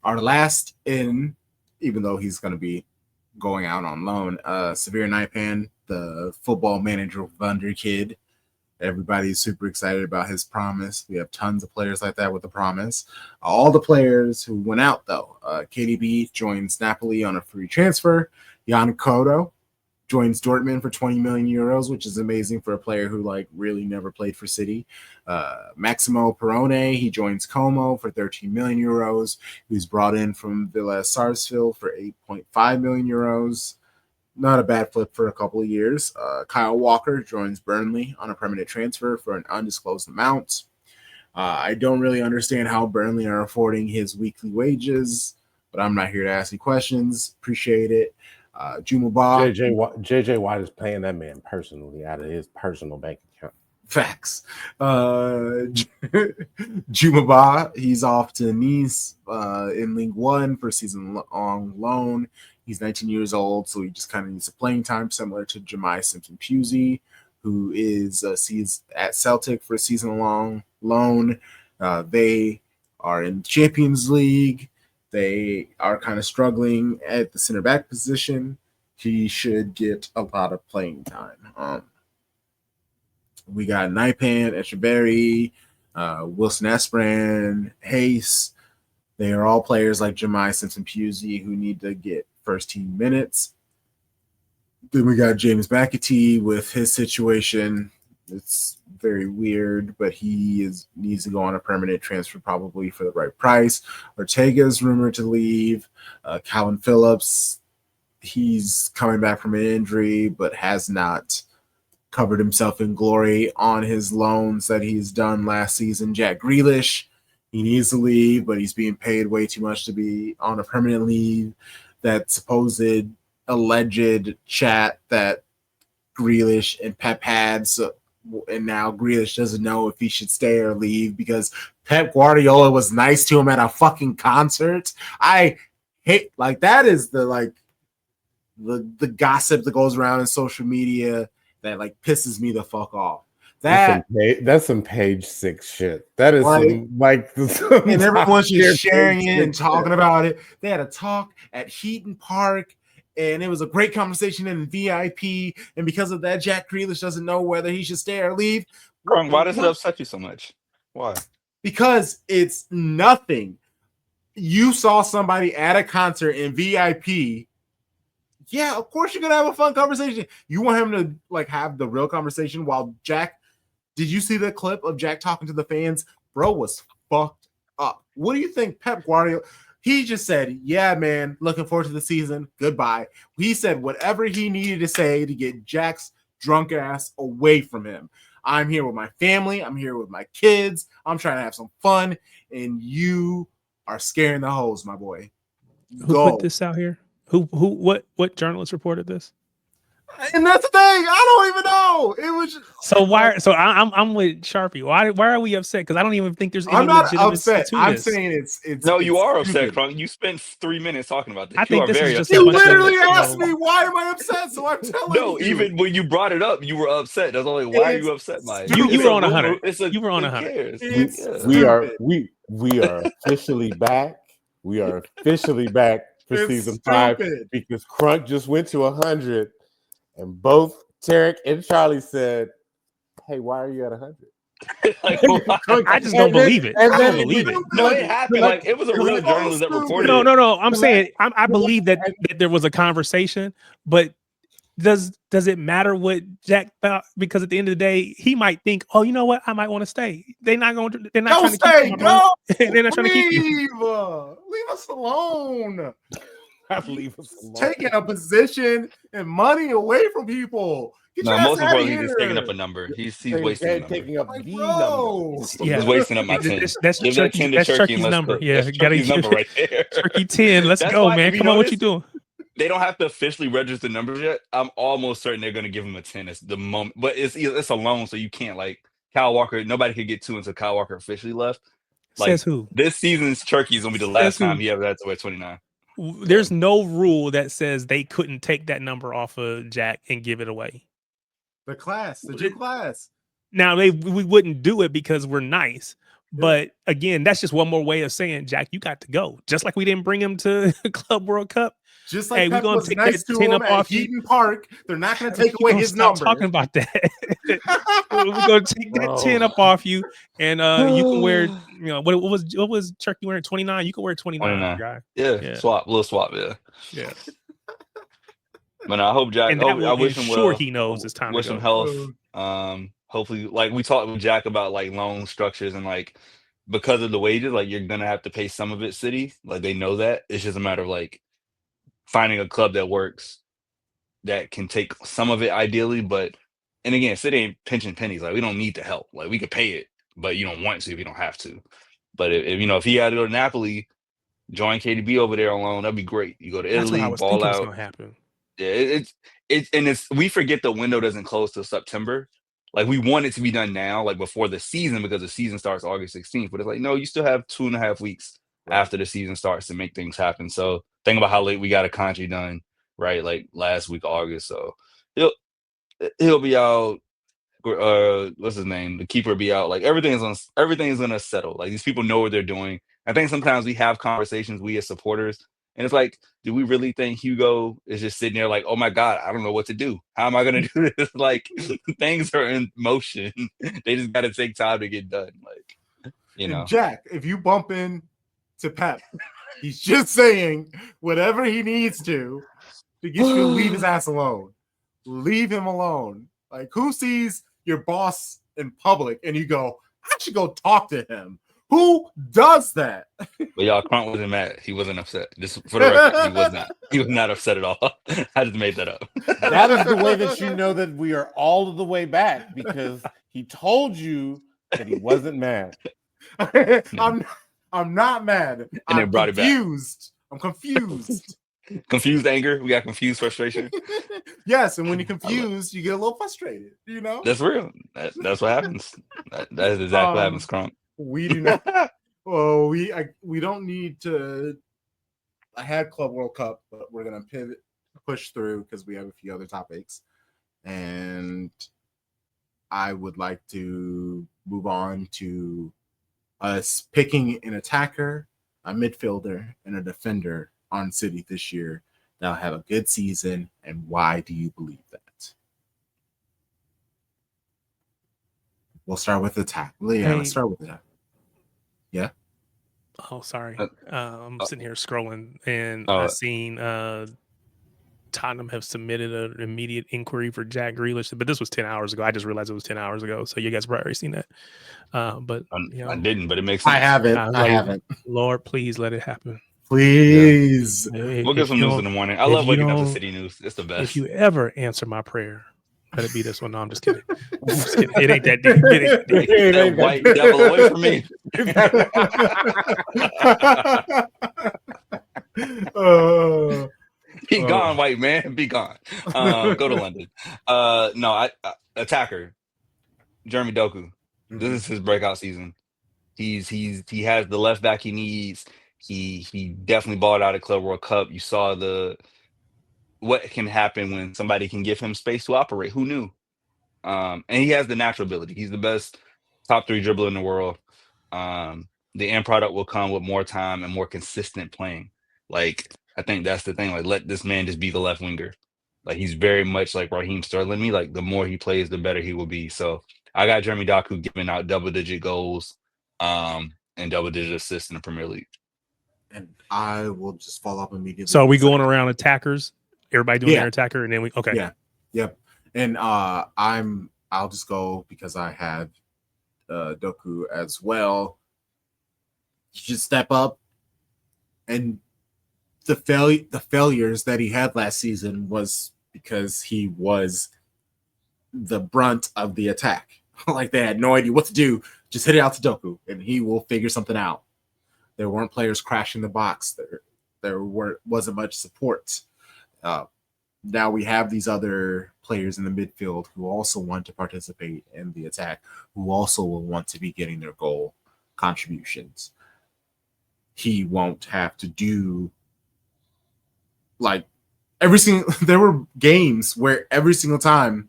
Our last in, even though he's going to be going out on loan, Severe Naipan, the football manager Thunder kid. Everybody's super excited about his promise. We have tons of players like that with the promise. All the players who went out, though, KDB joins Napoli on a free transfer. Jan Kodo joins Dortmund for 20 million euros, which is amazing for a player who really never played for City. Maximo Perrone, he joins Como for 13 million euros. He was brought in from Villa Sarsfield for 8.5 million euros. Not a bad flip for a couple of years. Kyle Walker joins Burnley on a permanent transfer for an undisclosed amount. I don't really understand how Burnley are affording his weekly wages, but I'm not here to ask you questions. Appreciate it. Juma Ba. JJ White is paying that man personally out of his personal bank account. Facts. Juma Ba, he's off to Nice in League One for season-long loan. He's 19 years old, so he just kind of needs a playing time, similar to Jemai Simpson-Pusey, who is at Celtic for a season-long loan. They are in Champions League. They are kind of struggling at the center back position. He should get a lot of playing time. We got Naipan, Echeverry, Wilson Esperan, Hayes. They are all players like Jemai Simpson-Pusey who need to get first team minutes. Then we got James McAtee with his situation. It's very weird, but he needs to go on a permanent transfer probably for the right price. Ortega's rumored to leave. Calvin Phillips, he's coming back from an injury, but has not covered himself in glory on his loans that he's done last season. Jack Grealish, he needs to leave, but he's being paid way too much to be on a permanent leave. That supposed alleged chat that Grealish and Pep had, and now Grealish doesn't know if he should stay or leave because Pep Guardiola was nice to him at a fucking concert. I hate that is the gossip that goes around in social media that pisses me the fuck off. That's some page 6 shit. That is some and everyone's just sharing it and talking about it. They had a talk at Heaton Park, and it was a great conversation in VIP. And because of that, Jack Grealish doesn't know whether he should stay or leave. Why does it upset you so much? Why? Because it's nothing. You saw somebody at a concert in VIP. Yeah, of course you're gonna have a fun conversation. You want him to have the real conversation while Jack. Did you see the clip of Jack talking to the fans? Bro was fucked up. What do you think Pep Guardiola? He just said, yeah, man, looking forward to the season. Goodbye. He said whatever he needed to say to get Jack's drunk ass away from him. I'm here with my family. I'm here with my kids. I'm trying to have some fun. And you are scaring the hoes, my boy. Who put this out here? What journalist reported this? And that's the thing. I don't even know. It was just, I'm with Sharpie. Why are we upset? Because I don't even think there's any I'm not legitimacy upset. to I'm this. saying it's no, you are stupid. upset, Crunk. You spent 3 minutes talking about this. I think this is just You literally asked me why am I upset, so I'm telling you. No, even when you brought it up, you were upset. That's only why are you upset by it? You were on 100. You were on 100. We are officially back. We are officially back for It's season 5 stupid. because Crunk just went to 100, and both Tarek and Charlie said, "Hey, why are you at 100?" Like, I just don't believe it. I don't believe it. no, it happened. Like, it was a real journalist that reported No, it. no, no. I'm saying I believe that there was a conversation, but does it matter what Jack thought? Because at the end of the day, he might think, oh, you know what? I might want to stay. They're not trying to keep you. They're not trying to keep you. Leave us alone. Leave us alone. Taking a position and money away from people. No, most importantly, he's just taking up a number. He's wasting a number. Taking up Like, the bro. number. He's wasting up my 10. That's Give that 10 to Turkey Turkey's and let's number. cook. Yeah, That's gotta Turkey's give number right there. Turkey 10. Let's That's go, why, man. Come on, what you doing? They don't have to officially register numbers yet. I'm almost certain they're going to give him a 10 at the moment. But it's a loan, so you can't, like, Kyle Walker. Nobody could get 2 until Kyle Walker officially left. Like, Says who? This season's Turkey is going to be the last time he ever had to wear 29. There's no rule that says they couldn't take that number off of Jack and give it away. The Jew class. Now we wouldn't do it because we're nice. But again, that's just one more way of saying, Jack, you got to go. Just like we didn't bring him to Club World Cup. Just like hey, we're gonna take nice that 10 up off Heaton Park. They're not going to take away his number. Talking about that. We're going to take that 10 up off you, and you can wear. You know what was Turkey wearing 29? You can wear 29. Guy. Yeah, little swap. Yeah. But I hope Jack. I wish him well. He knows it's time. Wish him health. Hopefully, like we talked with Jack about like loan structures and like because of the wages, like you're gonna have to pay some of it city. Like they know that. It's just a matter of like finding a club that works that can take some of it ideally. But and again, city ain't pinching pennies. Like we don't need the help. Like we could pay it, but you don't want to if you don't have to. But if he had to go to Napoli, join KDB over there on loan, that'd be great. You go to Italy, That's what I was ball thinking out. was gonna happen. Yeah, it's we forget the window doesn't close till September. Like we want it to be done now, like before the season, because the season starts August 16th. But it's like, no, you still have 2.5 weeks after the season starts to make things happen. So think about how late we got a Kanji done, right? Like last week, August. So he'll be out. What's his name? The keeper be out. Like everything's gonna settle. Like these people know what they're doing. I think sometimes we have conversations, we as supporters, and it's like, do we really think Hugo is just sitting there like, oh my God, I don't know what to do. How am I gonna do this? Like things are in motion. They just gotta take time to get done. Like, And Jack, if you bump in to Pep, he's just saying whatever he needs to get you to leave his ass alone. Leave him alone. Like who sees your boss in public and you go, I should go talk to him? Who does that? But y'all, Crunk wasn't mad. He wasn't upset. Just for the record, he was not. He was not upset at all. I just made that up. That is the way that you know that we are all the way back because he told you that he wasn't mad. I'm not mad. And they brought confused. I'm confused. Confused anger. We got confused frustration. Yes, and when you're confused, you get a little frustrated. You know, that's real. That's what happens. That is exactly what happens, Crunk. We do not. Well, we don't need to. I had Club World Cup, but we're gonna push through because we have a few other topics, and I would like to move on to us picking an attacker, a midfielder, and a defender on City this year that'll have a good season. And why do you believe that? We'll start with attack. Leah, let's start with attack. Yeah. Oh, sorry. I'm sitting here scrolling, and I seen Tottenham have submitted an immediate inquiry for Jack Grealish, but this was 10 hours ago. I just realized it was 10 hours ago, so you guys probably already seen that. But I didn't, but it makes sense. I haven't. Lord, please let it happen. Please. Yeah. We'll get some news in the morning. I love waking up to City news. It's the best. If you ever answer my prayer, let it be this one. No, I'm just kidding. It ain't that deep. It ain't that white devil away from me. Be gone, white man. Be gone. Go to London. Attacker. Jeremy Doku. This is his breakout season. He has the left back he needs. He definitely balled out at Club World Cup. You saw what can happen when somebody can give him space to operate. Who knew? And he has the natural ability. He's the best top 3 dribbler in the world. The end product will come with more time and more consistent playing. Like I think that's the thing. Like, let this man just be the left winger. Like, he's very much like Raheem Sterling. Me, like, the more he plays, the better he will be. So I got Jeremy Doku giving out double-digit goals, and double-digit assists in the Premier League. And I will just follow up immediately. So are we with going Zach. around attackers? Everybody doing Yeah. their attacker, and then we okay. Yeah. Yep. And I'll just go because I had Doku as well. You should step up, and the failures that he had last season was because he was the brunt of the attack. Like, they had no idea what to do. Just hit it out to Doku, and he will figure something out. There weren't players crashing the box. There wasn't much support. Now we have these other players in the midfield who also want to participate in the attack, who also will want to be getting their goal contributions. He won't have to do like every single. There were games where every single time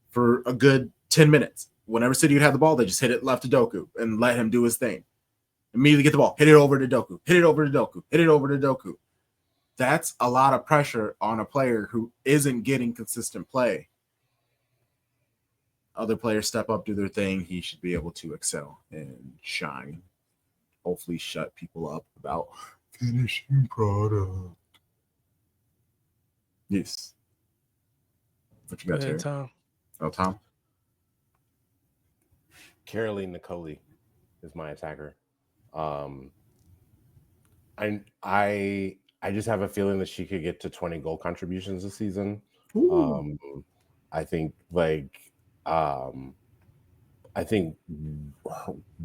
for a good 10 minutes, whenever City would have the ball, they just hit it left to Doku and let him do his thing. Immediately get the ball, hit it over to Doku, hit it over to Doku, hit it over to Doku. That's a lot of pressure on a player who isn't getting consistent play. Other players step up, do their thing. He should be able to excel and shine. Hopefully shut people up about finishing product. Yes. What you got, Terry? Tom. Oh, Tom? Caroline Nicoli is my attacker. I just have a feeling that she could get to 20 goal contributions this season. I think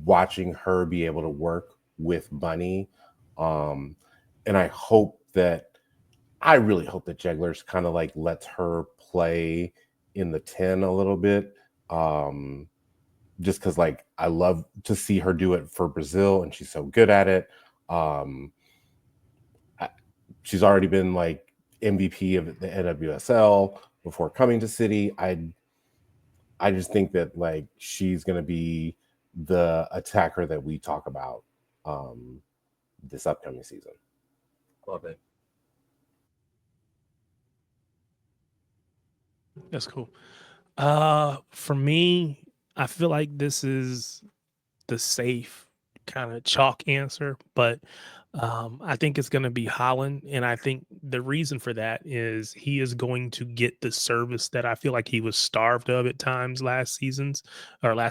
watching her be able to work with Bunny, and I really hope that Jegler's kind of like lets her play in the 10 a little bit. Just because like I love to see her do it for Brazil, and she's so good at it. She's already been like MVP of the NWSL before coming to City. I just think that like she's going to be the attacker that we talk about this upcoming season. Love it. That's cool. For me, I feel like this is the safe kind of chalk answer, but I think it's going to be Holland. And I think the reason for that is he is going to get the service that I feel like he was starved of at times last season. I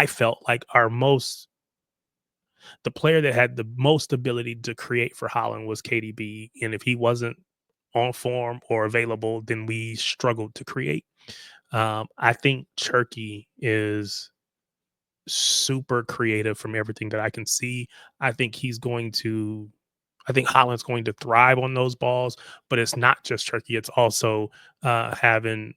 felt like the player that had the most ability to create for Holland was KDB. And if he wasn't on form or available, then we struggled to create. I think Turkey is super creative from everything that I can see. I think Holland's going to thrive on those balls, but it's not just Turkey. It's also having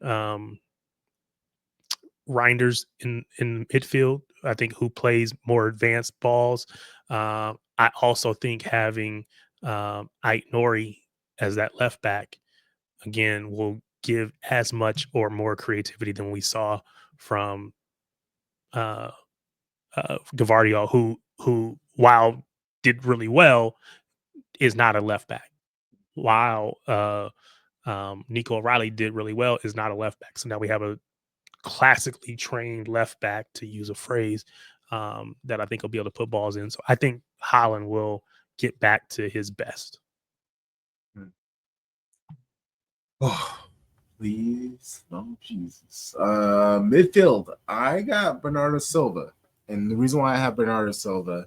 Reinders in midfield, I think, who plays more advanced balls. I also think having Ait Nori as that left back, again, will give as much or more creativity than we saw from Gavardio, who while did really well, is not a left back. While Nico O'Reilly did really well, is not a left back. So now we have a classically trained left back, to use a phrase, that I think will be able to put balls in. So I think Holland will get back to his best. Oh, please. Oh, Jesus. Midfield. I got Bernardo Silva. And the reason why I have Bernardo Silva,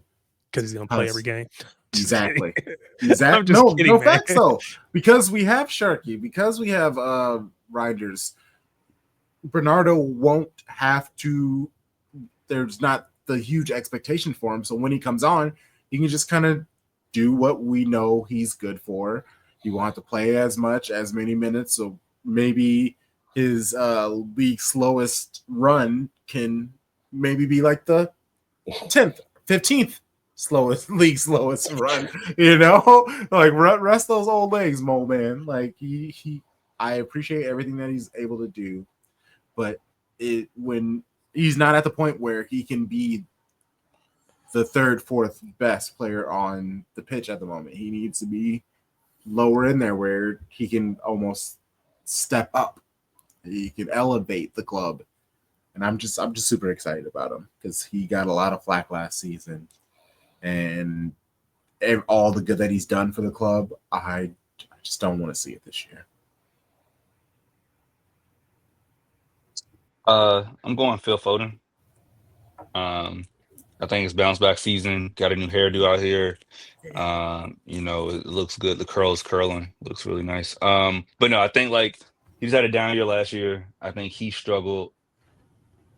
because he's going to play every game. Exactly. I'm just kidding, no man. facts though. Because we have Sharky, because we have Riders, Bernardo won't have to. There's not the huge expectation for him. So when he comes on, he can just kind of do what we know he's good for. He won't have to play as many minutes. So maybe his league slowest run can maybe be like the 10th, 15th league slowest run, like rest those old legs, Mo, man. Like I appreciate everything that he's able to do, but when he's not at the point where he can be the third, fourth best player on the pitch at the moment. He needs to be lower in there where he can almost step up. He can elevate the club. And I'm just super excited about him because he got a lot of flack last season. And all the good that he's done for the club, I just don't want to see it this year. I'm going Phil Foden. I think it's bounce back season. Got a new hairdo out here. It looks good. The curls curling. Looks really nice. But no, I think like he just had a down year last year. I think he struggled.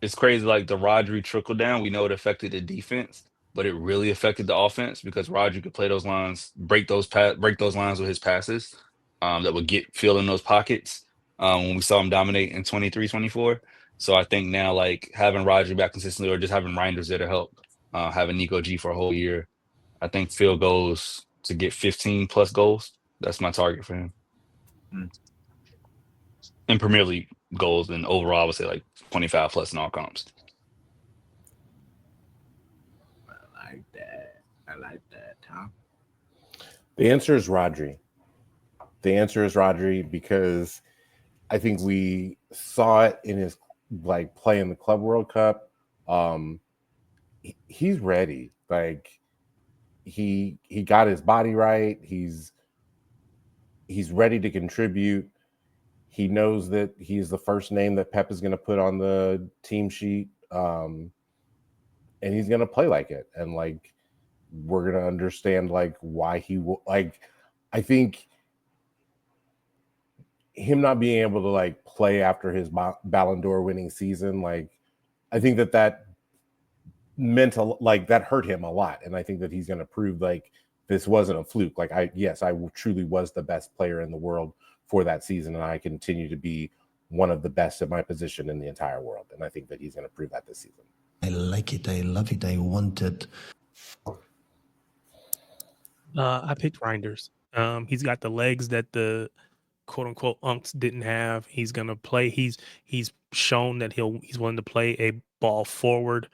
It's crazy, like the Rodri trickle down. We know it affected the defense, but it really affected the offense because Rodri could play those lines, break those lines with his passes, that would fill in those pockets. When we saw him dominate in 23, 24. So I think now like having Rodri back consistently or just having Reinders there to help, having Nico G for a whole year, I think Phil goes to get 15 plus goals. That's my target for him. In Premier League goals, and overall, I would say like 25 plus in all comps. I like that, Tom. The answer is Rodri. Because I think we saw it in his like play in the Club World Cup. He's ready. Like he got his body right. He's ready to contribute. He knows that he's the first name that Pep is going to put on the team sheet, and he's going to play like it. And like we're going to understand like why he will. Like I think him not being able to like play after his Ballon d'Or winning season, like I think that meant that hurt him a lot, and I think that he's going to prove like this wasn't a fluke. Like I truly was the best player in the world for that season, and I continue to be one of the best at my position in the entire world. And I think that he's going to prove that this season. I like it. I love it. I want it. I picked Reinders. He's got the legs that the quote unquote unks didn't have. He's gonna play. He's shown that he's willing to play a ball forward,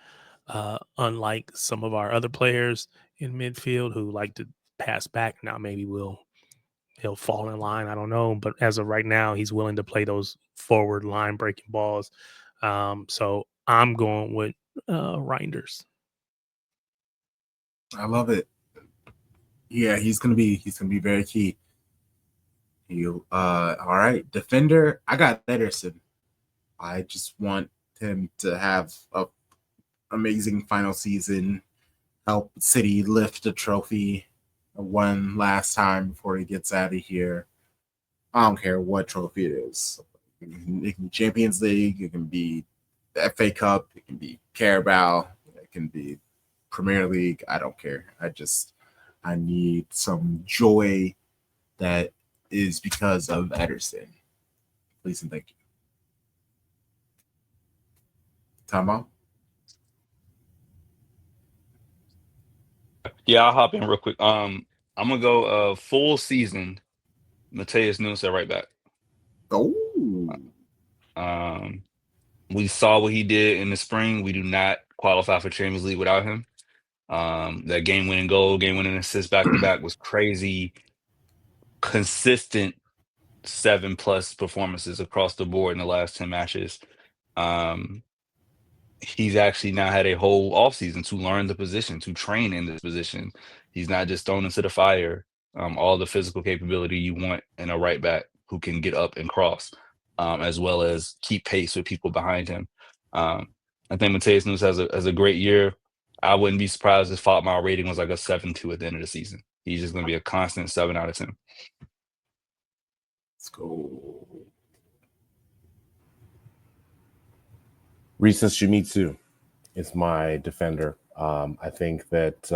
unlike some of our other players in midfield who like to pass back. Now maybe he'll fall in line. I don't know, but as of right now, he's willing to play those forward line breaking balls. So I'm going with Reinders. I love it. Yeah, he's gonna be very key. All right, defender. I got Ederson. I just want him to have a amazing final season, help City lift a trophy one last time before he gets out of here. I don't care what trophy it is. It can be Champions League, it can be the FA Cup, it can be Carabao, it can be Premier League. I don't care. I need some joy that is because of Ederson. Please and thank you. Tama? Yeah, I'll hop in real quick. I'm gonna go full season. Mateus Nunes at right back. Oh. We saw what he did in the spring. We do not qualify for Champions League without him. That game-winning goal, game-winning assist back-to-back was crazy. Consistent 7+ performances across the board in the last 10 matches. He's actually now had a whole offseason to learn the position, to train in this position. He's not just thrown into the fire. All the physical capability you want in a right back who can get up and cross, as well as keep pace with people behind him. I think Mateus Nunes has a great year. I wouldn't be surprised if Fatma rating was like a 7-2 at the end of the season. He's just going to be a constant 7 out of 10. Let's go. Risa Shimizu is my defender. I think that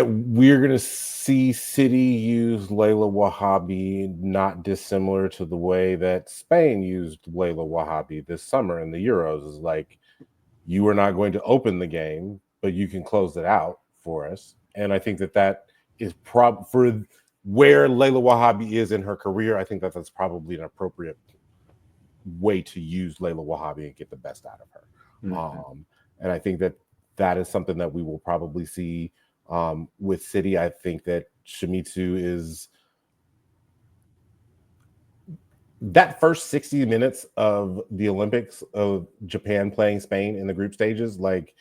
we're going to see City use Layla Wahhabi not dissimilar to the way that Spain used Layla Wahhabi this summer in the Euros. Is like, you are not going to open the game, but you can close it out for us. And I think that is for where Layla Wahhabi is in her career. I think that's probably an appropriate way to use Layla Wahhabi and get the best out of her. And I think that is something that we will probably see with City. I think that Shimizu is that first 60 minutes of the Olympics of Japan playing Spain in the group stages, like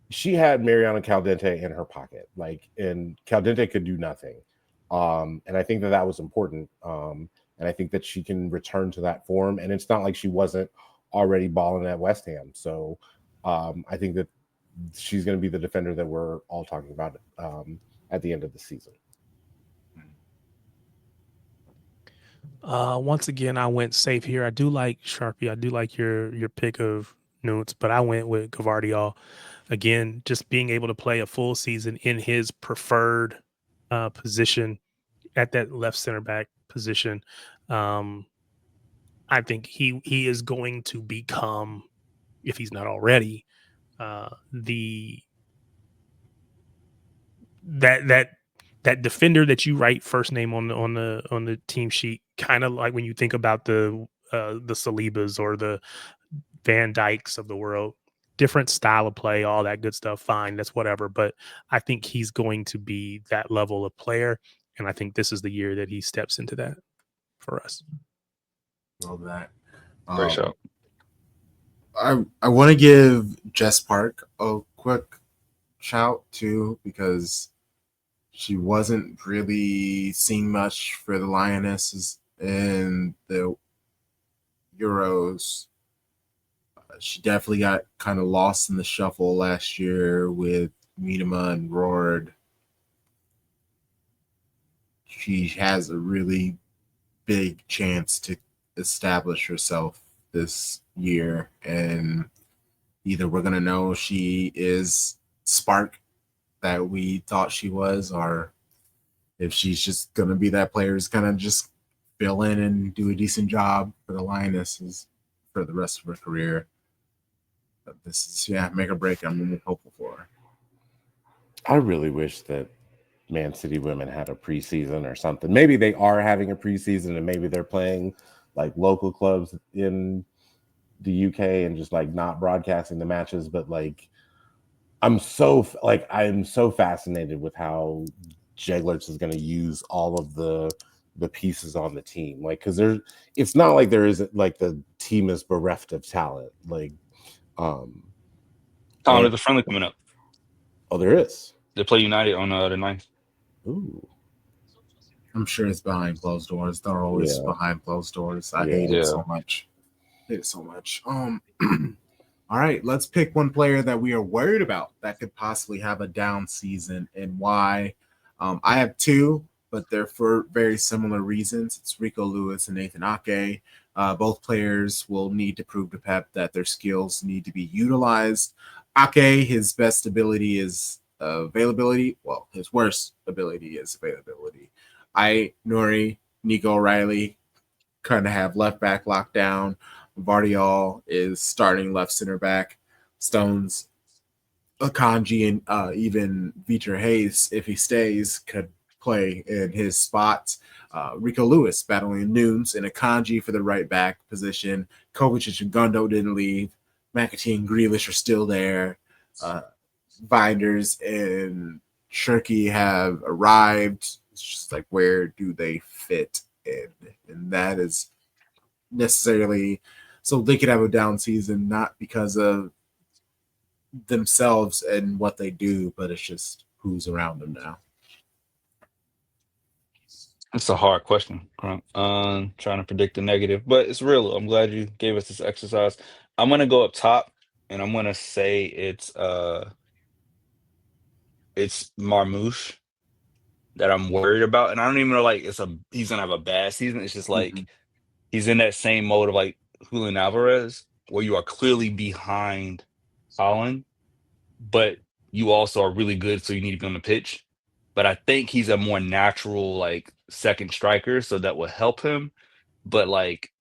she had Mariana Caldente in her pocket, like, and Caldente could do nothing. And I think that was important. And I think that she can return to that form. And it's not like she wasn't already balling at West Ham. So I think that she's going to be the defender that we're all talking about at the end of the season. Once again, I went safe here. I do like Sharpie. I do like your pick of Nunes, but I went with Gavardiol. Again, just being able to play a full season in his preferred position at that left center back position. I think he is going to become, if he's not already, the that defender that you write first name on the team sheet, kind of like when you think about the Salibas or the Van Dykes of the world. Different style of play, all that good stuff. Fine, that's whatever. But I think he's going to be that level of player, and I think this is the year that he steps into that for us. Love that. Great show. I want to give Jess Park a quick shout too, because she wasn't really seeing much for the Lionesses in the Euros. She definitely got kind of lost in the shuffle last year with Miedema and Roard. She has a really big chance to establish herself this year, and either we're going to know she is spark that we thought she was, or if she's just going to be that player who's going to just fill in and do a decent job for the Lionesses for the rest of her career. But this is, make or break. I'm really hopeful for her. I really wish that Man City women had a preseason or something. Maybe they are having a preseason and maybe they're playing like local clubs in the UK and just like not broadcasting the matches. But like, I'm so fascinated with how Jeglerts is going to use all of the pieces on the team. Like, because it's not like there isn't like the team is bereft of talent. Like, There's a friendly coming up. Oh, there is. They play United on the 9th. Ooh. I'm sure it's behind closed doors. They're always behind closed doors. I hate it so much. All right, let's pick one player that we are worried about that could possibly have a down season and why. I have two, but they're for very similar reasons. It's Rico Lewis and Nathan Ake. Both players will need to prove to Pep that their skills need to be utilized. Ake, his best ability is availability. Well, his worst ability is availability. Nuri, Nico O'Reilly kind of have left back locked down. Vardiol is starting left center back. Stones, Akanji, and even Vitor Hayes, if he stays, could play in his spots. Rico Lewis battling Nunes and Akanji for the right back position. Kovacic and Gundo didn't leave. McAtee and Grealish are still there. Binders and Shirky have arrived. It's just like, where do they fit in? And that is necessarily so they could have a down season, not because of themselves and what they do, but it's just who's around them now. It's a hard question, trying to predict the negative, but it's real. I'm glad you gave us this exercise. I'm gonna go up top, and I'm gonna say it's Marmouche that I'm worried about, and I don't even know like he's gonna have a bad season. It's just like he's in that same mode of like Julian Alvarez, where you are clearly behind Holland, but you also are really good, so you need to be on the pitch. But I think he's a more natural like second striker, so that will help him. But like,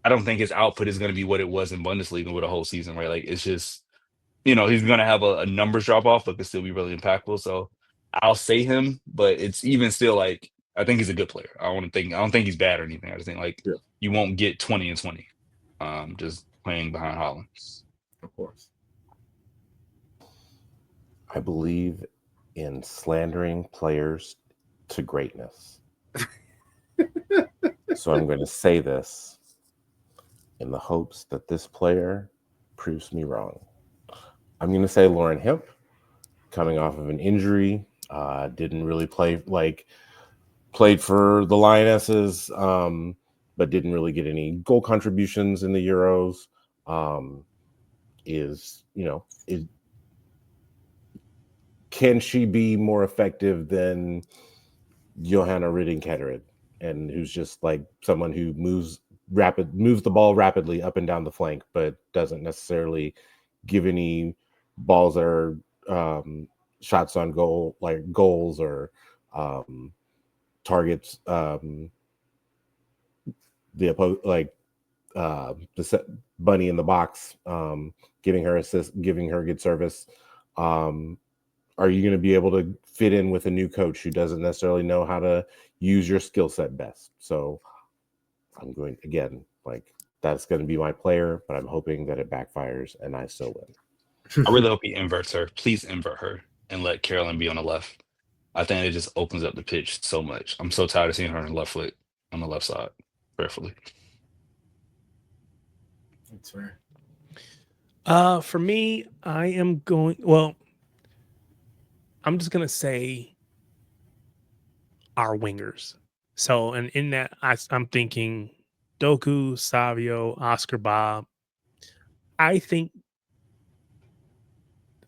I don't think his output is going to be what it was in Bundesliga with a whole season, right? Like, it's just, he's going to have a numbers drop off, but could still be really impactful. So I'll say him, but it's even still like, I think he's a good player. I don't think he's bad or anything. I just think like you won't get 20 and 20, just playing behind Holland. Of course. I believe in slandering players to greatness. So I'm going to say this in the hopes that this player proves me wrong. I'm going to say Lauren Hemp, coming off of an injury, didn't really played for the Lionesses, but didn't really get any goal contributions in the Euros. Can she be more effective than Johanna Ridding-Kettered, and who's just like someone who moves the ball rapidly up and down the flank, but doesn't necessarily give any balls that are shots on goal, like goals or targets bunny in the box, giving her assist, giving her good service. Are you going to be able to fit in with a new coach who doesn't necessarily know how to use your skill set best? So I'm going, again, that's going to be my player, but I'm hoping that it backfires and I still win. I really hope he inverts her. Please invert her and let Carolyn be on the left. I think it just opens up the pitch so much. I'm so tired of seeing her on the left foot, on the left side, prayerfully. That's fair. For me, I'm just gonna say our wingers. So, and in that, I'm thinking Doku, Savio, Oscar Bob. I think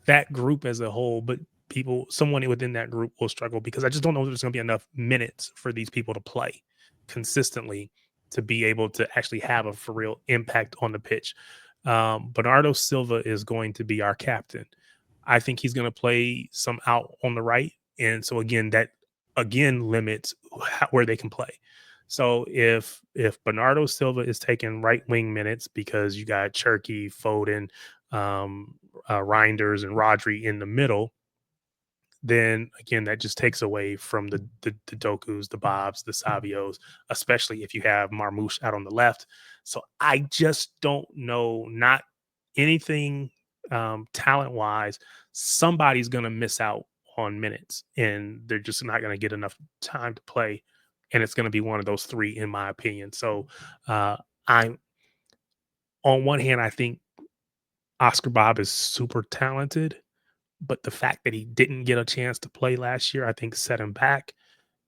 that group as a whole, but someone within that group will struggle because I just don't know if there's going to be enough minutes for these people to play consistently to be able to actually have a for real impact on the pitch. Bernardo Silva is going to be our captain. I think he's going to play some out on the right. And so that limits where they can play. So if Bernardo Silva is taking right wing minutes because you got Cherky, Foden, Reinders, and Rodri in the middle, then again that just takes away from the Dokus, the Bobs, the Savios, especially if you have Marmouche out on the left. So I just don't know, not anything talent wise. Somebody's going to miss out on minutes, and they're just not going to get enough time to play. And it's going to be one of those three, in my opinion. So I'm on one hand, I think Oscar Bob is super talented, but the fact that he didn't get a chance to play last year, I think set him back.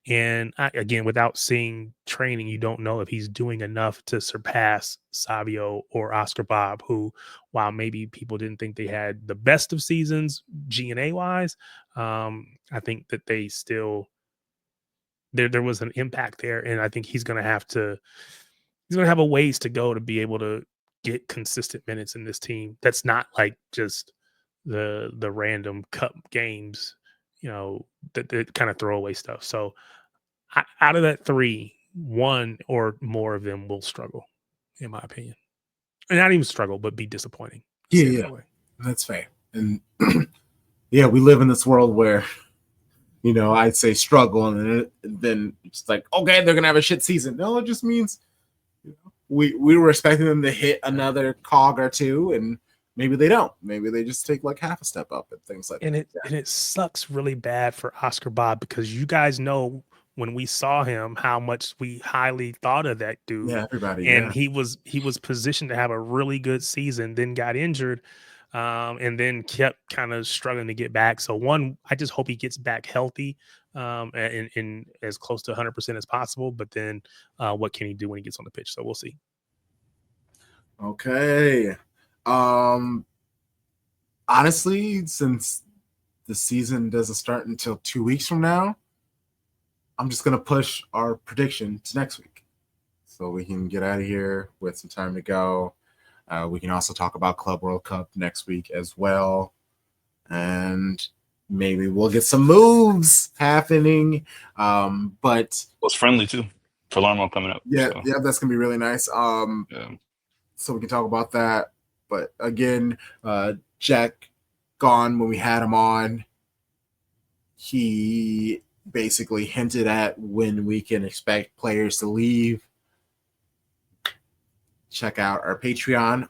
And again, without seeing training, you don't know if he's doing enough to surpass Savio or Oscar Bob, who, while maybe people didn't think they had the best of seasons G&A wise, I think that they still, there was an impact there. And I think he's going to have a ways to go to be able to get consistent minutes in this team. That's not like just the random cup games, that kind of throwaway stuff. So out of that three, one or more of them will struggle, in my opinion. And not even struggle, but be disappointing. Yeah. That's fair. And yeah, we live in this world where, I'd say struggle, and then it's like, okay, they're gonna have a shit season. No, it just means we were expecting them to hit another cog or two, and maybe they don't. Maybe they just take like half a step up and things like that. And it sucks really bad for Oscar Bob, because you guys know when we saw him how much we highly thought of that dude. Yeah, everybody. And he was positioned to have a really good season, then got injured, and then kept kind of struggling to get back. So I just hope he gets back healthy, and as close to 100% as possible. But then what can he do when he gets on the pitch? So we'll see. Okay. Honestly, since the season doesn't start until 2 weeks from now, I'm just going to push our prediction to next week so we can get out of here with some time to go. We can also talk about Club World Cup next week as well. And maybe we'll get some moves happening. But it's friendly too for Larmo coming up. Yeah, that's going to be really nice. So we can talk about that. But again, Jack gone when we had him on. He basically hinted at when we can expect players to leave. Check out our Patreon.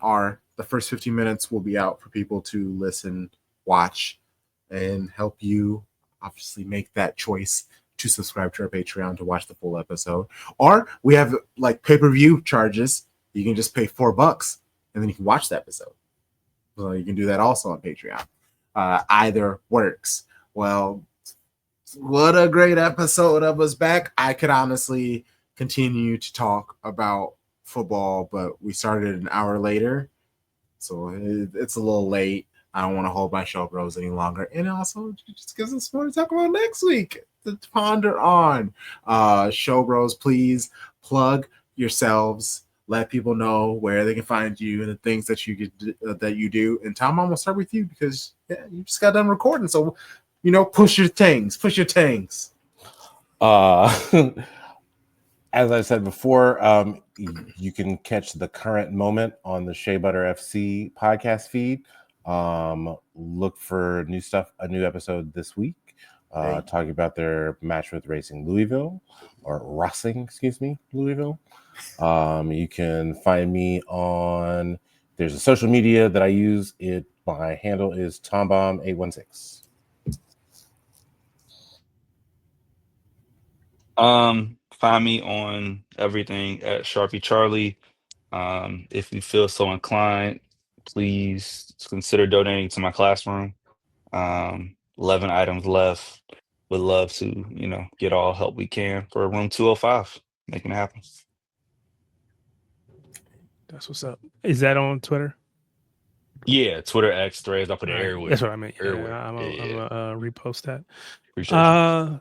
The first 15 minutes will be out for people to listen, watch, and help you obviously make that choice to subscribe to our Patreon to watch the full episode. Or we have like pay-per-view charges. You can just pay $4 and then you can watch the episode. So you can do that also on Patreon. Either works. Well, what a great episode of us back. I could honestly continue to talk about football, but we started an hour later, so it's a little late. I don't want to hold my show bros any longer, and also just gives us more to talk about next week to ponder on. Show bros, please plug yourselves. Let people know where they can find you and the things that you do. And Tom, I'm gonna start with you because you just got done recording, so push your tangs. As I said before, you can catch the current moment on the Shea Butter FC podcast feed. Look for a new episode this week, talking about their match with Racing Louisville, or Racing, Louisville. You can find me on. There's a social media that I use. My handle is TomBomb816. Find me on everything at Sharpie Charlie. If you feel so inclined, please consider donating to my classroom. 11 items left. Would love to, get all help we can for room 205. Making it happen. That's what's up. Is that on Twitter? Yeah, Twitter, X, Threads. I'll put it All right, everywhere. that's what I meant. Everywhere. Yeah, I'm gonna repost that. Appreciate you.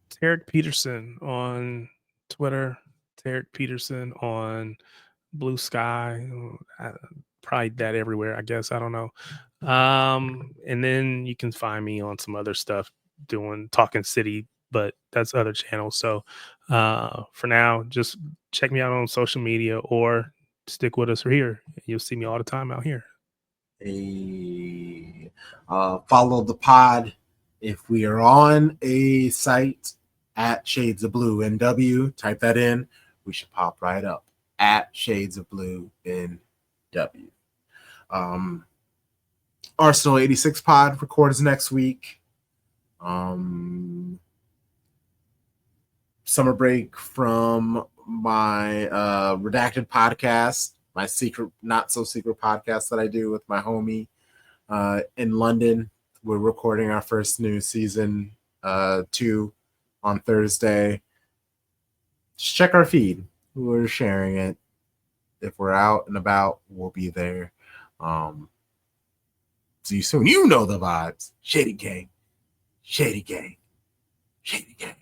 Tarek Peterson on Twitter. Tarek Peterson on Blue Sky. Probably that everywhere, I guess. I don't know. And then you can find me on some other stuff doing Talking City, but that's other channels. So for now, just check me out on social media or stick with us here. You'll see me all the time out here. Follow the pod if we are on a site at Shades of Blue NW. Type that in. We should pop right up at Shades of Blue NW. Arsenal 86 pod records next week. Summer break from my redacted podcast, my secret, not so secret podcast that I do with my homie in London. We're recording our first new season 2 on Thursday. Just check our feed. We're sharing it. If we're out and about, we'll be there. See you soon. You know the vibes. Shady gang. Shady gang. Shady gang.